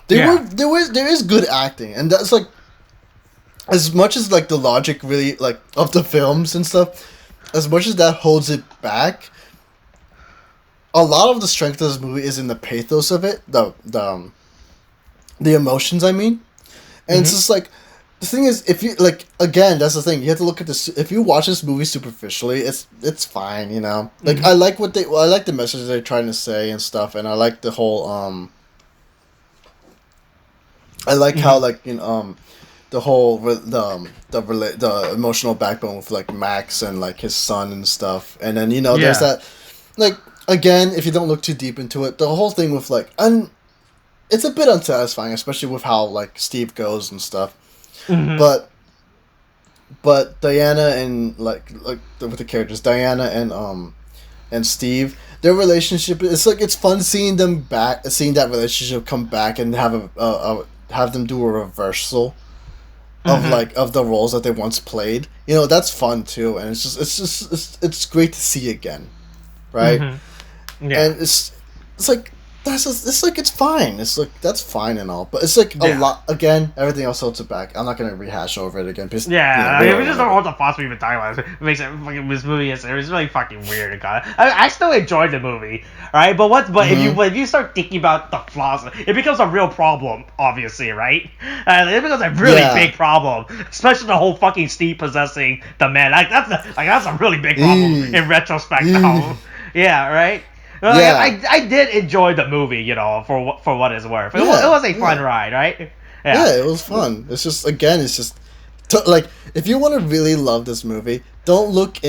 There is good acting, and that's as much as like the logic really like of the films and stuff, as much as that holds it back, a lot of the strength of this movie is in the pathos of it, the emotions. I mean, and it's just like the thing is, if you like again, that's the thing. You have to look at this. If you watch this movie superficially, it's fine, you know. Like I like I like the message they're trying to say and stuff, and I like the whole I like how like the whole the emotional backbone with like Max and like his son and stuff, and then there's that like again, if you don't look too deep into it, the whole thing with like it's a bit unsatisfying, especially with how like Steve goes and stuff. But Diana and like with the characters Diana and Steve, their relationship, it's like it's fun seeing that relationship come back and have them do a reversal of like of the roles that they once played. That's fun too, and it's great to see again, right? Yeah. And it's like it's fine. It's like that's fine and all, but it's like a lot. Again, everything else holds it back. I'm not gonna rehash over it again. Because, we just don't hold the thoughts we've been talking about. It makes it fucking this movie it's really fucking weird. I still enjoyed the movie, right? But if you start thinking about the flaws, it becomes a real problem. Obviously, right? It becomes a really big problem, especially the whole fucking Steve possessing the man. That's a really big problem in retrospect. Yeah, right. I did enjoy the movie, for what it's worth. It was a fun ride, right? Yeah, it was fun. It's just like if you want to really love this movie, don't look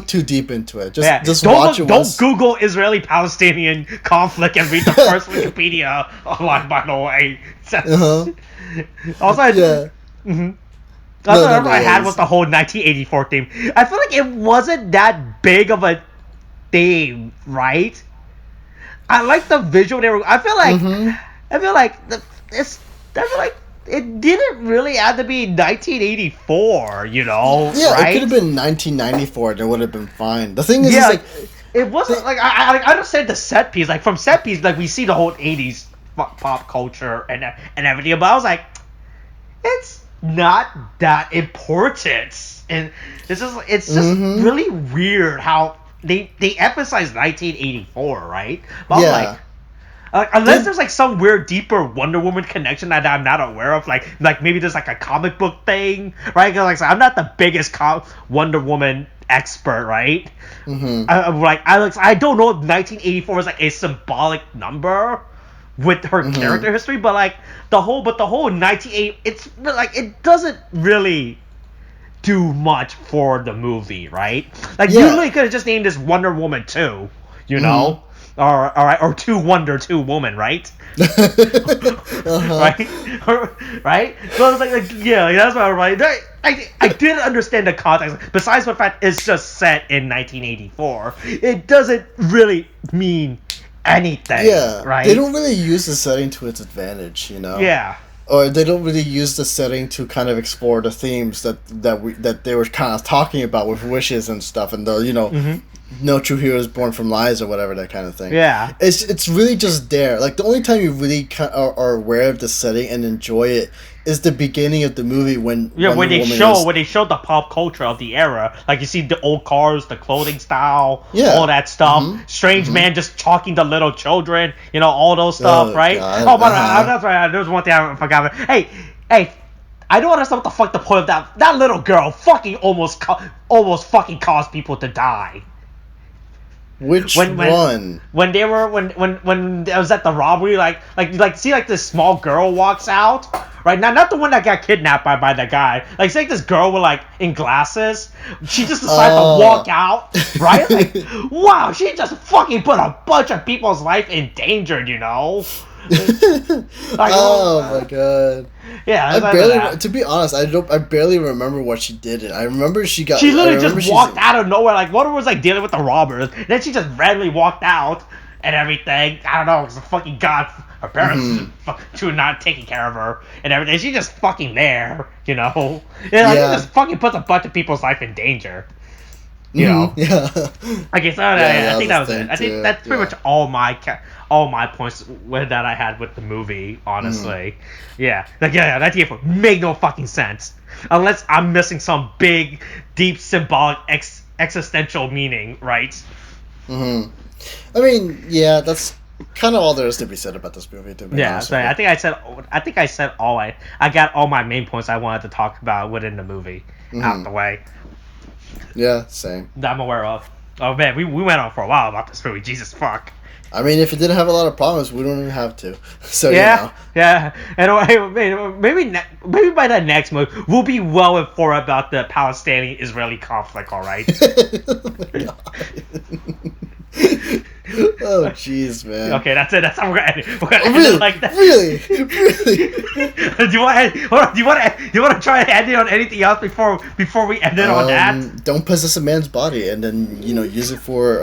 too deep into it. Just watch it once. Don't Google Israeli-Palestinian conflict and read the first Wikipedia online. By the way. Also, I had was the whole 1984 theme. I feel like it wasn't that big of a theme, right? I like the visual. I feel like it didn't really have to be 1984, Yeah, right? It could have been 1994. It would have been fine. The thing is, it wasn't like I understand the set piece. Like from set piece, like we see the whole 80s pop culture and everything. But I was like, it's not that important, and it's just really weird how. They emphasize 1984, right? But I'm like, unless there's like some weird deeper Wonder Woman connection that I'm not aware of, like maybe there's like a comic book thing, right? Because I'm not the biggest Wonder Woman expert, right? I don't know if 1984 is like a symbolic number with her character history, but like the whole 98, it's like it doesn't really do much for the movie, right? Like you really could have just named this Wonder Woman 2, or 2 Wonder 2 Woman, right? Right? Right? So it's like that's what I'm right. I did understand the context. Besides the fact it's just set in 1984, it doesn't really mean anything. Yeah, right? They don't really use the setting to its advantage, Yeah. Or they don't really use the setting to kind of explore the themes that they were kind of talking about with wishes and stuff, and the no true hero is born from lies or whatever, that kind of thing. Yeah, it's really just there. Like the only time you really are aware of the setting and enjoy it is the beginning of the movie when they show the pop culture of the era, like you see the old cars, the clothing style, all that stuff. Strange Man just chalking the little children, all those stuff, right? God. Oh, but that's right. There's one thing I forgot. Hey, I don't understand what the fuck the point of that little girl fucking almost fucking caused people to die. Which one? When they were when I was at the robbery, like see like this small girl walks out, right? Not the one that got kidnapped by the guy. Like see like this girl with like in glasses. She just decided to walk out, right? Like wow, she just fucking put a bunch of people's life in danger, Like, oh my god. Yeah, to be honest, I barely remember what she did. I remember she literally just walked out of nowhere. Like one was like dealing with the robbers, and then she just randomly walked out and everything. I don't know, because the fucking god, her parents were not taking care of her and everything. She's just fucking there, She just fucking puts a bunch of people's life in danger. Yeah. Okay, so I think that was it. I think that's pretty much all all my points that I had with the movie. Honestly, yeah, like yeah, that TF made no fucking sense unless I'm missing some big, deep, symbolic, existential meaning, right? Mm-hmm. I mean, yeah, that's kind of all there is to be said about this movie. To be Yeah, honest so with you. I think I said all I got all my main points I wanted to talk about within the movie out the way Yeah, same. that I'm aware of. Oh man, we went on for a while about this movie. Jesus fuck. I mean, if it didn't have a lot of problems, we don't even have to. So Yeah, yeah, and maybe by the next movie we'll be well informed about the Palestinian-Israeli conflict. All right. Oh jeez, man. Okay, that's it. That's how we're gonna end it. We're gonna end Really? it like that. Really? Do you want to? Hold on. Do you want to try and end it on anything else before we end it on that? Don't possess a man's body and then use it for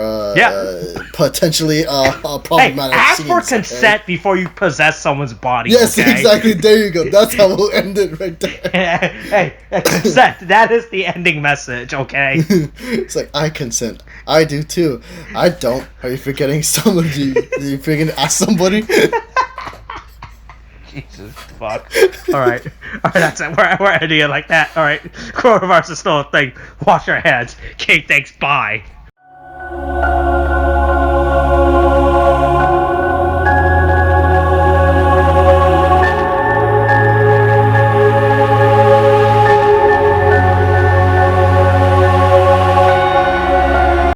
potentially Hey, problematic ask scenes, for okay? consent before you possess someone's body. Yes, okay? exactly. There you go. That's how we'll end it right there. Hey, consent. That is the ending message. Okay. It's like, I consent. I do too. I don't. Are you forgetting someone? Do you freaking ask somebody? Jesus fuck. Alright, that's it. We're ending it like that. Alright. Coronavirus is still a thing. Wash your hands. Okay, thanks. Bye.